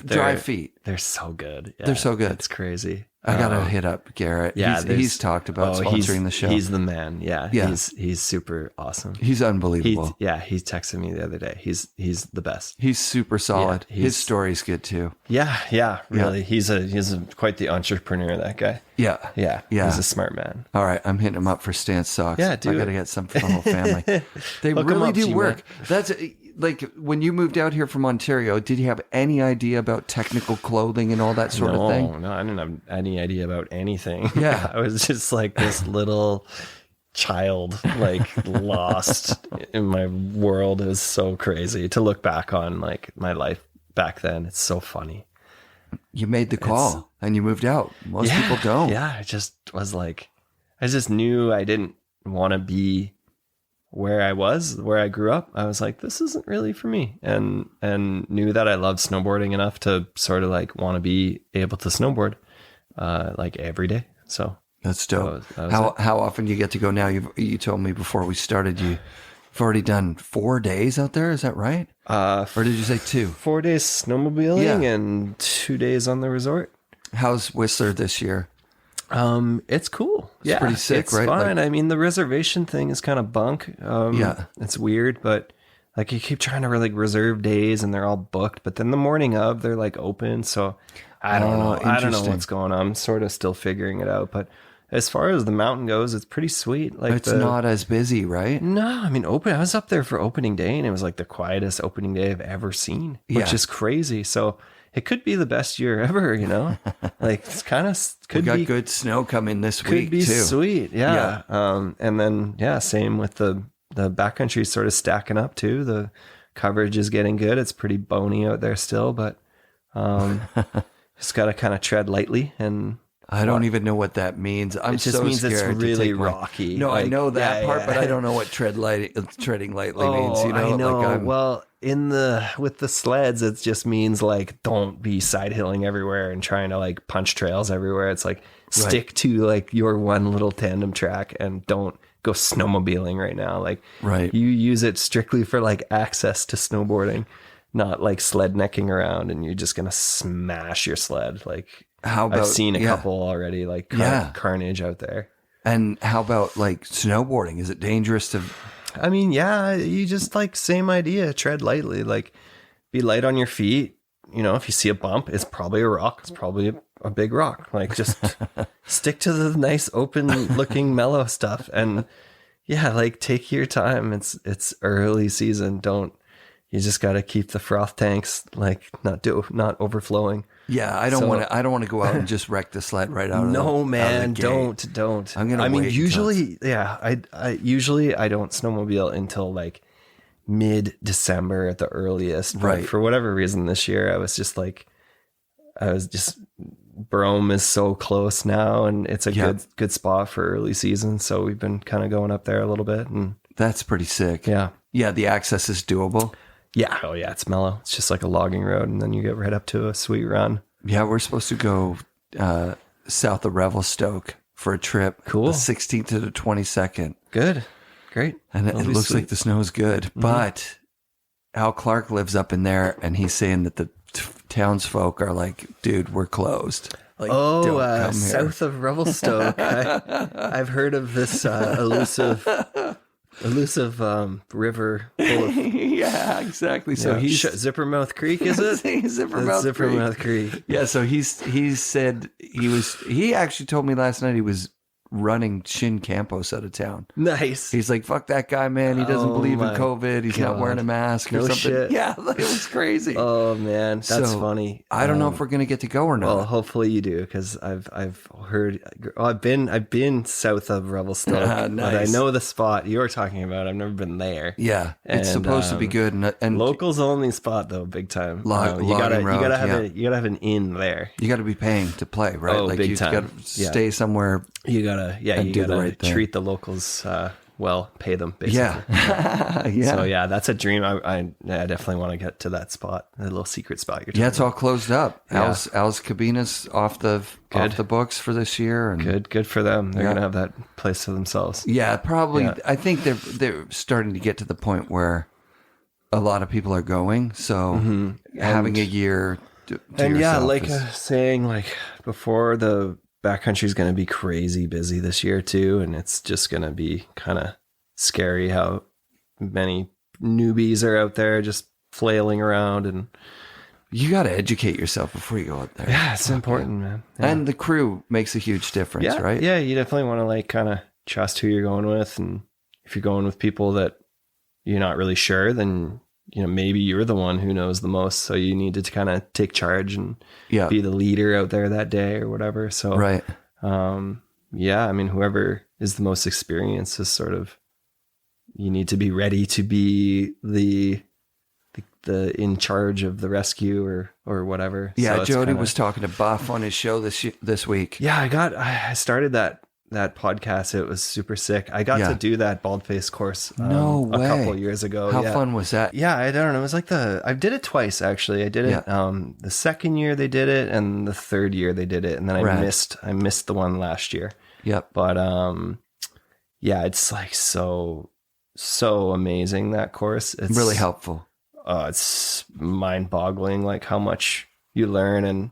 dry feet. They're so good. Yeah, They're so good. It's crazy. I gotta hit up Garrett. Yeah, he's talked about sponsoring the show. He's the man. Yeah. He's super awesome. He's unbelievable. He texted me the other day. He's the best. He's super solid. Yeah, his story's good too. Yeah, really. He's quite the entrepreneur, that guy. Yeah. He's a smart man. All right, I'm hitting him up for stance socks. Yeah, I gotta get some for the whole family. They Hook 'em really up, do G-Man. work. That's like when you moved out here from Ontario. Did you have any idea about technical clothing and all that sort of thing? No, I didn't have any idea about anything. Yeah. I was just like this little child, like lost in my world. It was so crazy to look back on, like my life back then. It's so funny. You made the call and you moved out. Most people don't. Yeah, I just was like, I just knew I didn't want to be where I grew up. I was like, this isn't really for me, and knew that I loved snowboarding enough to sort of like want to be able to snowboard like every day. So That's dope. That was How often do you get to go now? You told me before we started you've already done 4 days out there. Is that right? Or did you say 2? 4 days snowmobiling and 2 days on the resort. How's Whistler this year? It's cool. It's pretty sick, it's right? Fine. I mean, the reservation thing is kind of bunk. It's weird, but like you keep trying to reserve days and they're all booked, but then the morning of they're like open. So I don't know. I don't know what's going on. I'm sort of still figuring it out, but as far as the mountain goes, it's pretty sweet. Like it's not as busy, right? No, I mean, I was up there for opening day and it was like the quietest opening day I've ever seen, which is crazy. So it could be the best year ever, you know? Like it's kind of could be good snow coming this week could be too. Sweet. Yeah. And then same with the backcountry sort of stacking up too. The coverage is getting good. It's pretty bony out there still, but just got to kind of tread lightly. And I don't even know what that means. It just means it's really rocky. No, I know that part, but I don't know what treading lightly means. You know, I know. Like well, with the sleds, it just means like don't be side hilling everywhere and trying to like punch trails everywhere. It's like stick to like your one little tandem track and don't go snowmobiling right now. Like you use it strictly for like access to snowboarding, not like sled necking around and you're just gonna smash your sled. Like how about, I've seen a couple already, like carnage out there. And how about like snowboarding? Is it dangerous to? I mean, you just like same idea. Tread lightly, like be light on your feet. You know, if you see a bump, it's probably a rock. It's probably a big rock. Like just stick to the nice open looking mellow stuff. And like take your time. It's early season. You just got to keep the froth tanks like not overflowing. Yeah, I don't want to go out and just wreck the sled right out. No, man, don't. I'm gonna. I mean, usually, I usually I don't snowmobile until like mid-December at the earliest. But for whatever reason, this year I was just Brome is so close now, and it's a good spot for early season. So we've been kind of going up there a little bit, and that's pretty sick. Yeah. The access is doable. Yeah. Oh yeah. It's mellow. It's just like a logging road. And then you get right up to a sweet run. Yeah. We're supposed to go south of Revelstoke for a trip. Cool. The 16th to the 22nd. Good. Great. And it looks like the snow is good. Mm-hmm. But Al Clark lives up in there and he's saying that the townsfolk are like, dude, we're closed. Like, south of Revelstoke. I've heard of this elusive river full of yeah, exactly. So he's Zippermouth Creek, is it? Zippermouth Creek. Yeah, so he said he actually told me last night he was running Shin Campos out of town. Nice. He's like, fuck that guy, man. He doesn't believe in COVID. He's not wearing a mask or something. Shit. Yeah, it was crazy. Oh man, that's funny. I don't know if we're gonna get to go or not. Well, hopefully you do, because I've heard. I've been south of Revelstoke, nice. But I know the spot you're talking about. I've never been there. Yeah, it's supposed to be good. And locals only spot though, big time. You gotta have an inn there. You got to be paying to play, right? Oh, big time. You got to stay somewhere. You gotta treat the locals well, pay them basically. Yeah. So that's a dream. I definitely want to get to that spot, a little secret spot you're talking it's all closed up. Al's Cabina's off the books for this year, and good for them. They're gonna have that place to themselves. Yeah, probably. Yeah. I think they're starting to get to the point where a lot of people are going. So having a year to yourself like saying like before, the backcountry is going to be crazy busy this year too, and it's just going to be kind of scary how many newbies are out there just flailing around, and you got to educate yourself before you go out there. Yeah, it's important, man. Yeah. And the crew makes a huge difference, right? Yeah, you definitely want to like kind of trust who you're going with, and if you're going with people that you're not really sure, then maybe you're the one who knows the most, so you need to kind of take charge and be the leader out there that day or whatever. So I mean, whoever is the most experienced is sort of, you need to be ready to be the in charge of the rescue or whatever. Yeah, so Jody was talking to Buff on his show this week. Yeah, I started that podcast. It was super sick. I got to do that bald-face course a couple years ago. How fun was that? Yeah, I don't know. It was like I did it twice actually. I did it the second year they did it and the third year they did it, and then I missed the one last year. Yep. But yeah, it's like so amazing, that course. It's really helpful. It's mind-boggling, like how much you learn and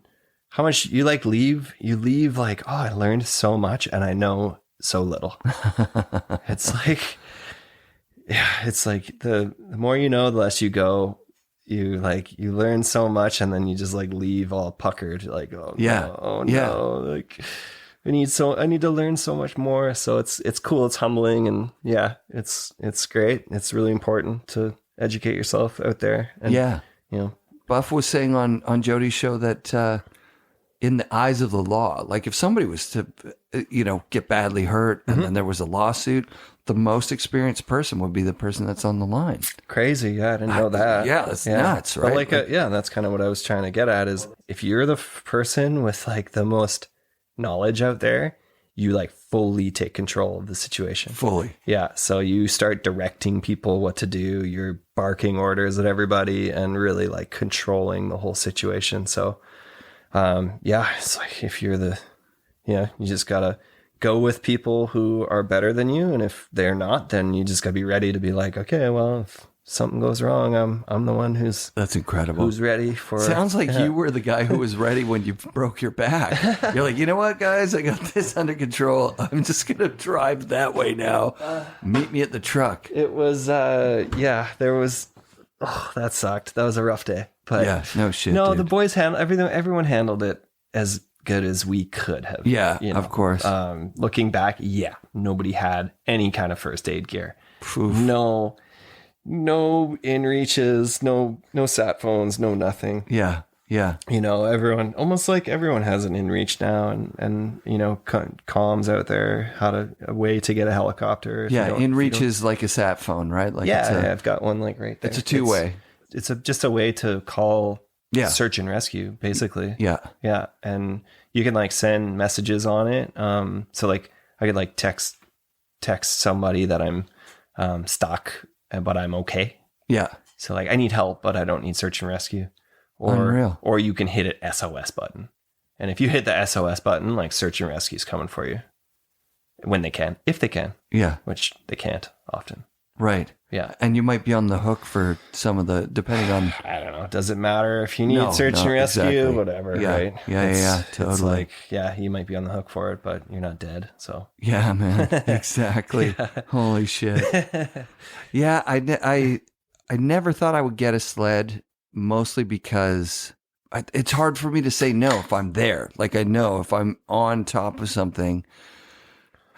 how much you like leave like, oh, I learned so much and I know so little. It's like, yeah, it's like the more you know, the less you go. You learn so much and then you just like leave all puckered, like, oh no, oh no, like I need to learn so much more. So it's cool, it's humbling, and yeah, it's great. It's really important to educate yourself out there. And, you know, Buff was saying on Jody's show that in the eyes of the law, like if somebody was to get badly hurt and then there was a lawsuit, the most experienced person would be the person that's on the line. Crazy. Yeah, I didn't know that. Yeah, that's nuts, right? But that's kind of what I was trying to get at, is if you're the person with like the most knowledge out there, you like fully take control of the situation. Fully. Yeah. So you start directing people what to do. You're barking orders at everybody and really like controlling the whole situation. So, it's like if you're you just gotta go with people who are better than you. And if they're not, then you just gotta be ready to be like, okay, well, if something goes wrong, I'm the one that's incredible. Who's ready for. Sounds like you were the guy who was ready when you broke your back. You're like, you know what, guys, I got this under control. I'm just gonna drive that way now. Meet me at the truck. It was there was that sucked. That was a rough day. But yeah, no shit. No, dude. the boys handled everything. Everyone handled it as good as we could have. Yeah, of course. Looking back, nobody had any kind of first aid gear. Oof. No inReaches, no sat phones, no nothing. Yeah. Everyone has an inReach now, and comms out there, a way to get a helicopter. Yeah, inReach is like a sat phone, right? Like I've got one like right there. It's a two-way. It's just a way to call search and rescue, basically. Yeah. And you can like send messages on it. So like I could like text somebody that I'm stuck, but I'm okay. Yeah. So like I need help, but I don't need search and rescue. Unreal. Or you can hit an SOS button. And if you hit the SOS button, like search and rescue is coming for you when they can, if they can. Yeah. Which they can't often. Right. Yeah. And you might be on the hook for some of the, depending on. I don't know. Does it matter if you need search and rescue? Exactly. Whatever. Yeah. Right. Yeah. Totally. It's like, you might be on the hook for it, but you're not dead. So. Yeah, man. Exactly. Holy shit. Yeah. I never thought I would get a sled, mostly because it's hard for me to say no if I'm there. Like I know if I'm on top of something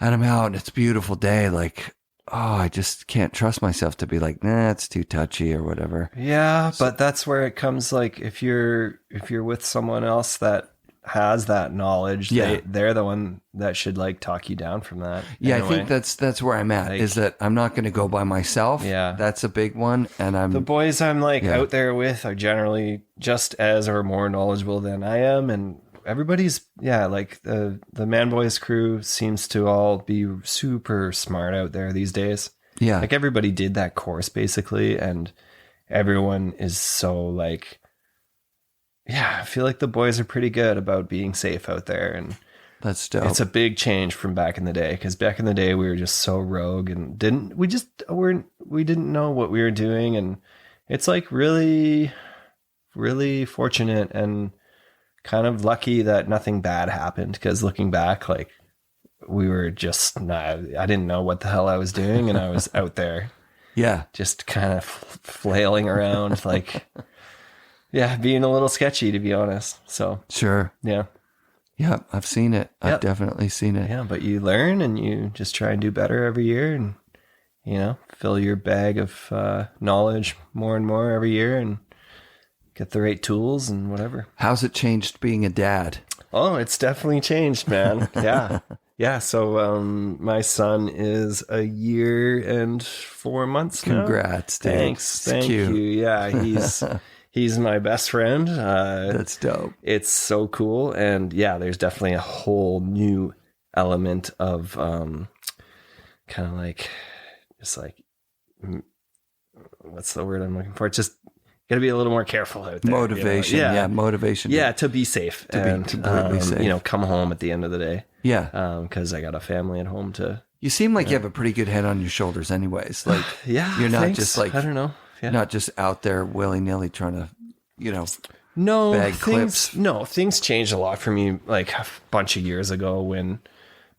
and I'm out and it's a beautiful day, like, I just can't trust myself to be like, nah, it's too touchy or whatever. Yeah, but that's where it comes. Like if you're with someone else that has that knowledge, they're the one that should like talk you down from that. Yeah, I think that's where I'm at, is that I'm not going to go by myself. Yeah, that's a big one. And the boys I'm like out there with are generally just as or more knowledgeable than I am, and everybody's like the Man Boys crew seems to all be super smart out there these days. Yeah, like everybody did that course basically, and everyone is so like. Yeah, I feel like the boys are pretty good about being safe out there, and that's dope. It's a big change from back in the day, because back in the day we were just so rogue and we didn't know what we were doing, and it's like really, really fortunate and kind of lucky that nothing bad happened, because looking back, like we were just I didn't know what the hell I was doing, and I was out there, just kind of flailing around like. Yeah, being a little sketchy, to be honest. So sure. Yeah, I've seen it. I've definitely seen it. Yeah, but you learn and you just try and do better every year, and fill your bag of knowledge more and more every year, and get the right tools and whatever. How's it changed being a dad? Oh, it's definitely changed, man. Yeah. Yeah, so my son is a year and 4 months now. Congrats, dude. Thanks. Thank you. Yeah, he's my best friend. That's dope. It's so cool. And there's definitely a whole new element of kind of like, just like, what's the word I'm looking for? Just got to be a little more careful out there. Motivation. Motivation. Yeah. To be safe. To be completely safe. Come home at the end of the day. Yeah. Because I got a family at home to. You seem like you have a pretty good head on your shoulders anyways. Like, you're not just like, I don't know. Yeah. Not just out there willy-nilly trying to, no, clips. No, things changed a lot for me like a bunch of years ago when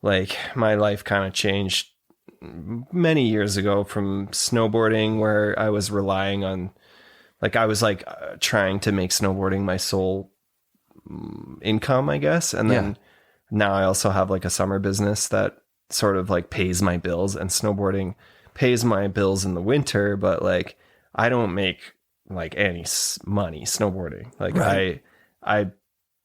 like my life kind of changed many years ago from snowboarding, where I was relying on, like, I was like trying to make snowboarding my sole income, I guess. And then now I also have like a summer business that sort of like pays my bills, and snowboarding pays my bills in the winter, but like I don't make like any money snowboarding. Like I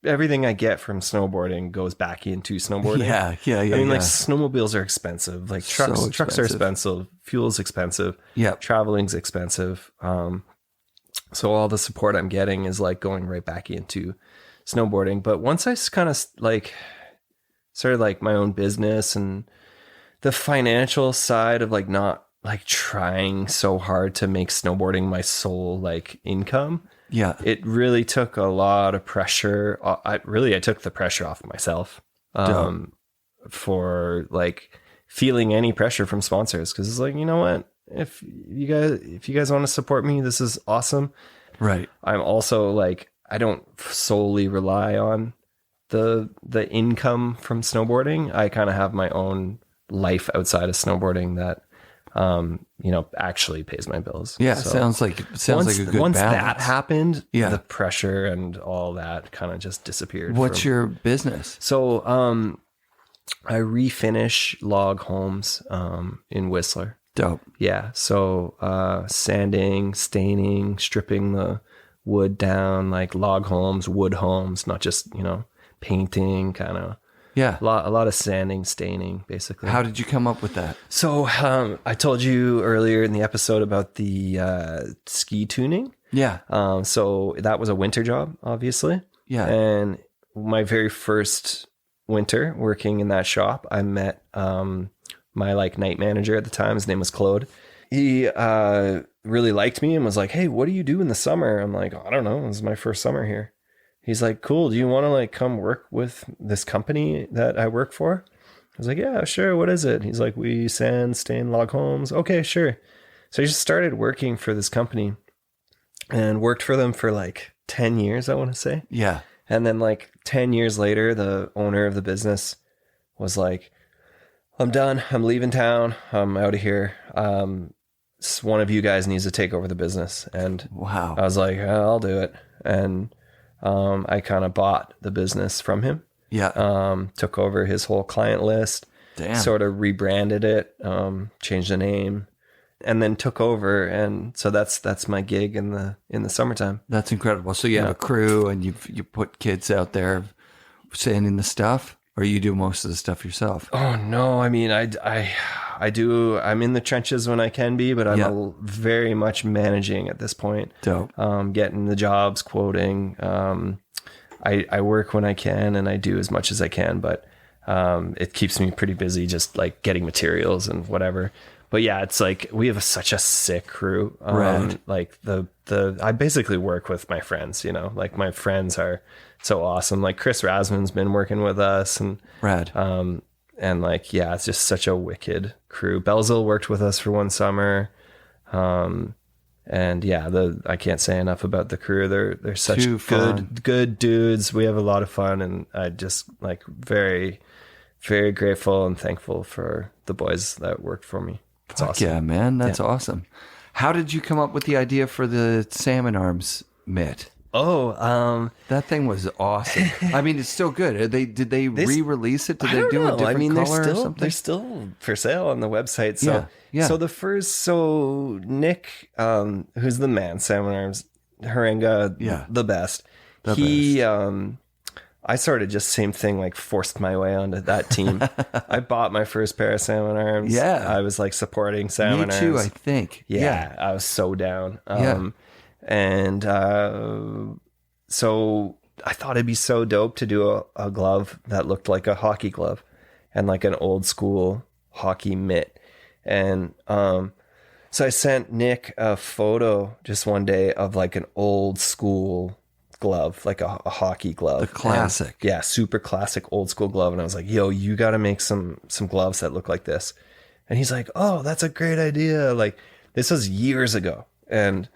everything I get from snowboarding goes back into snowboarding. Yeah. I mean, like snowmobiles are expensive. Like trucks are expensive. Fuel's expensive. Yeah. Traveling's expensive. So all the support I'm getting is like going right back into snowboarding. But once I kind of like started like my own business and the financial side of like not like trying so hard to make snowboarding my sole like income. Yeah. It really took a lot of pressure. I took the pressure off myself for like feeling any pressure from sponsors. Cause it's like, you know what, if you guys want to support me, this is awesome. Right. I'm also like, I don't solely rely on the income from snowboarding. I kind of have my own life outside of snowboarding that, actually pays my bills. Yeah. So sounds like a good once balance. that happened, the pressure and all that kind of just disappeared. What's your business? So, I refinish log homes, in Whistler. Dope. Yeah. So, sanding, staining, stripping the wood down, like log homes, wood homes, not just, painting kind of. Yeah. A lot of sanding, staining, basically. How did you come up with that? So I told you earlier in the episode about the ski tuning. Yeah. So that was a winter job, obviously. Yeah. And my very first winter working in that shop, I met my like night manager at the time. His name was Claude. He really liked me and was like, "Hey, what do you do in the summer?" I'm like, "I don't know. This is my first summer here." He's like, "Cool. Do you want to like come work with this company that I work for?" I was like, "Yeah, sure. What is it?" He's like, "We sand, stain log homes." Okay, sure. So I just started working for this company and worked for them for like 10 years, I want to say. Yeah. And then like 10 years later, the owner of the business was like, "I'm done. I'm leaving town. I'm out of here. One of you guys needs to take over the business." And wow. I was like, "I'll do it." And I kind of bought the business from him. Yeah. Took over his whole client list. Damn. Sort of rebranded it, changed the name, and then took over. And so that's my gig in the summertime. That's incredible. So you have a crew and you put kids out there sanding the stuff, or you do most of the stuff yourself? Oh no. I mean, I do. I'm in the trenches when I can be, but I'm very much managing at this point. Dope. Getting the jobs, quoting. I work when I can and I do as much as I can, but it keeps me pretty busy just like getting materials and whatever. But yeah, it's like we have such a sick crew. Right. Like I basically work with my friends, like my friends are so awesome. Like Chris Rasman's been working with us and rad. And like, yeah, it's just such a wicked crew. Belzil worked with us for one summer. And yeah, I can't say enough about the crew. They're such good dudes. We have a lot of fun, and I just like very, very grateful and thankful for the boys that worked for me. It's awesome. Yeah, man. That's awesome. How did you come up with the idea for the salmon arms mitt? Oh, that thing was awesome. I mean, it's still good. Did they re-release it? Did they do a different color or something? They're still for sale on the website. So yeah. So Nick, who's the man, Salmon Arms, Harenga, the best. I sort of just same thing, like forced my way onto that team. I bought my first pair of Salmon Arms. Yeah. I was like supporting Salmon Arms. Me too, I think. Yeah. I was so down. And so I thought it'd be so dope to do a glove that looked like a hockey glove and like an old school hockey mitt. And So I sent Nick a photo just one day of like an old school glove, like a hockey glove. The classic. And, yeah, super classic old school glove. And I was like, yo, you got to make some gloves that look like this. And he's like, oh, that's a great idea. Like, this was years ago. And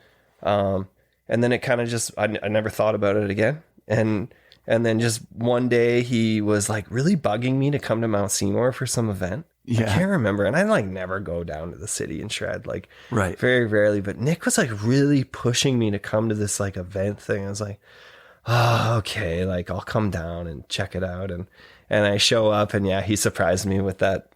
then it kind of just, I never thought about it again. And then just one day he was like really bugging me to come to Mount Seymour for some event. Yeah. I can't remember. And I like never go down to the city and shred, like very rarely. But Nick was like really pushing me to come to this like event thing. I was like, oh, okay. Like I'll come down and check it out. And I show up and yeah, he surprised me with that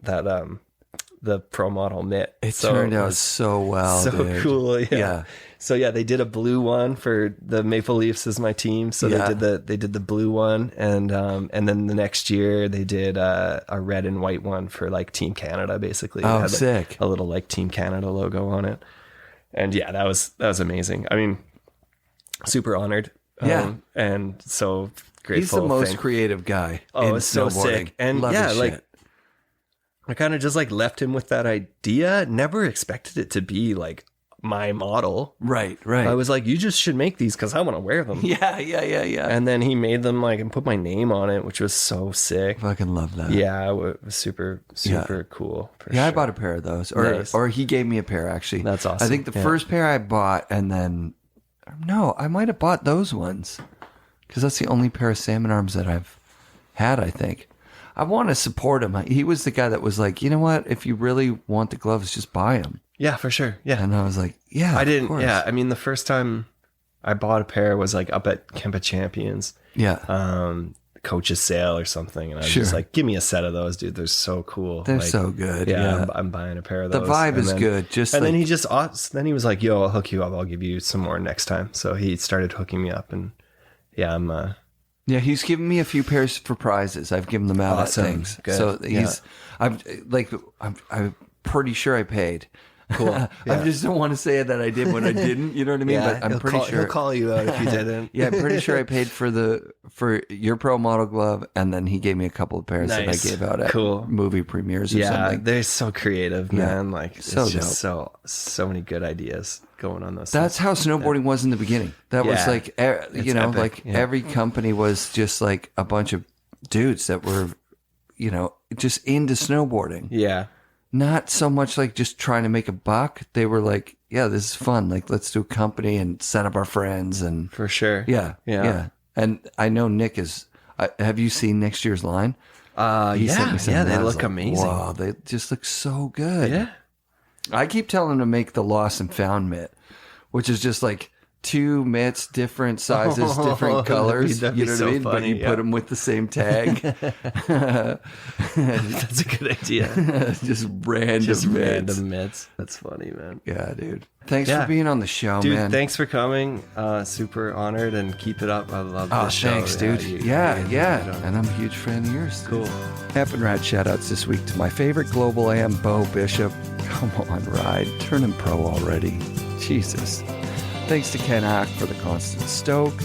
the pro model mitt. It turned out so well. So dude. Cool. Yeah. So yeah, they did a blue one for the Maple Leafs as my team. So they did the blue one, and then the next year they did a red and white one for like Team Canada, basically. Oh, it had, sick! Like, a little like Team Canada logo on it, and yeah, that was amazing. I mean, super honored. Yeah, and so grateful. He's the most creative guy. Oh, it's so sick, and love yeah, like I kind of just like left him with that idea. Never expected it to be like my model. Right. I was like, you just should make these because I want to wear them. Yeah. And then he made them like and put my name on it, which was so sick. Fucking love that. Yeah, it was super cool. Yeah, sure. I bought a pair of those, or he gave me a pair actually. That's awesome. I think the first pair I bought, and then no, I might have bought those ones because that's the only pair of salmon arms that I've had. I think. I want to support him. He was the guy that was like, you know what? If you really want the gloves, just buy them. Yeah, for sure. Yeah. And I was like, yeah, I didn't. Yeah. I mean, the first time I bought a pair was like up at Camp of Champions. Yeah. Coach's sale or something. And I was just like, give me a set of those, dude. They're so cool. They're like, so good. Yeah. I'm buying a pair of those. The vibe is good. Then he was like, yo, I'll hook you up. I'll give you some more next time. So he started hooking me up, and yeah, yeah, he's given me a few pairs for prizes. I've given them out at things. Good. So I'm pretty sure I paid. Cool. Yeah. I just don't want to say that I did when I didn't. You know what I mean? Yeah, but I'm pretty sure he'll call you out if you didn't. Yeah, I'm pretty sure I paid for your pro model glove, and then he gave me a couple of pairs that I gave out at movie premieres or something. Yeah, they're so creative, man. Like so it's just so many good ideas going on those. That's how snowboarding was in the beginning. That was like epic. Like every company was just like a bunch of dudes that were, just into snowboarding. Yeah. Not so much like just trying to make a buck. They were like, yeah, this is fun. Like, let's do a company and set up our friends. And for sure. Yeah. And I know Nick is, have you seen next year's line? They look amazing. Wow, they just look so good. Yeah. I keep telling him to make the lost and found mitt, which is just like 2 mitts, different sizes, different colors. That'd be you know what I mean? Funny, but you put them with the same tag. That's a good idea. Just random mitts. That's funny, man. Yeah, dude. Thanks for being on the show, dude, man. Thanks for coming. Super honored, and keep it up. I love the show. Thanks, dude. Yeah. And I'm a huge fan of yours. Cool. FNRad shout-outs this week to my favorite global AM, Beau Bishop. Come on, Ride. Turn him pro already. Jesus. Thanks to Ken Ack for the constant stoke.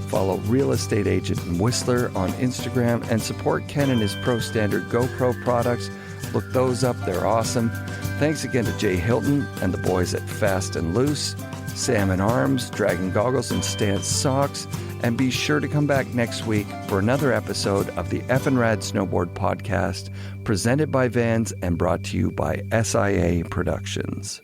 Follow Real Estate Agent and Whistler on Instagram and support Ken and his Pro Standard GoPro products. Look those up. They're awesome. Thanks again to Jay Hilton and the boys at Fast and Loose, Salmon Arms, Dragon Goggles, and Stance Socks. And be sure to come back next week for another episode of the FNRad Snowboard Podcast, presented by Vans and brought to you by SIA Productions.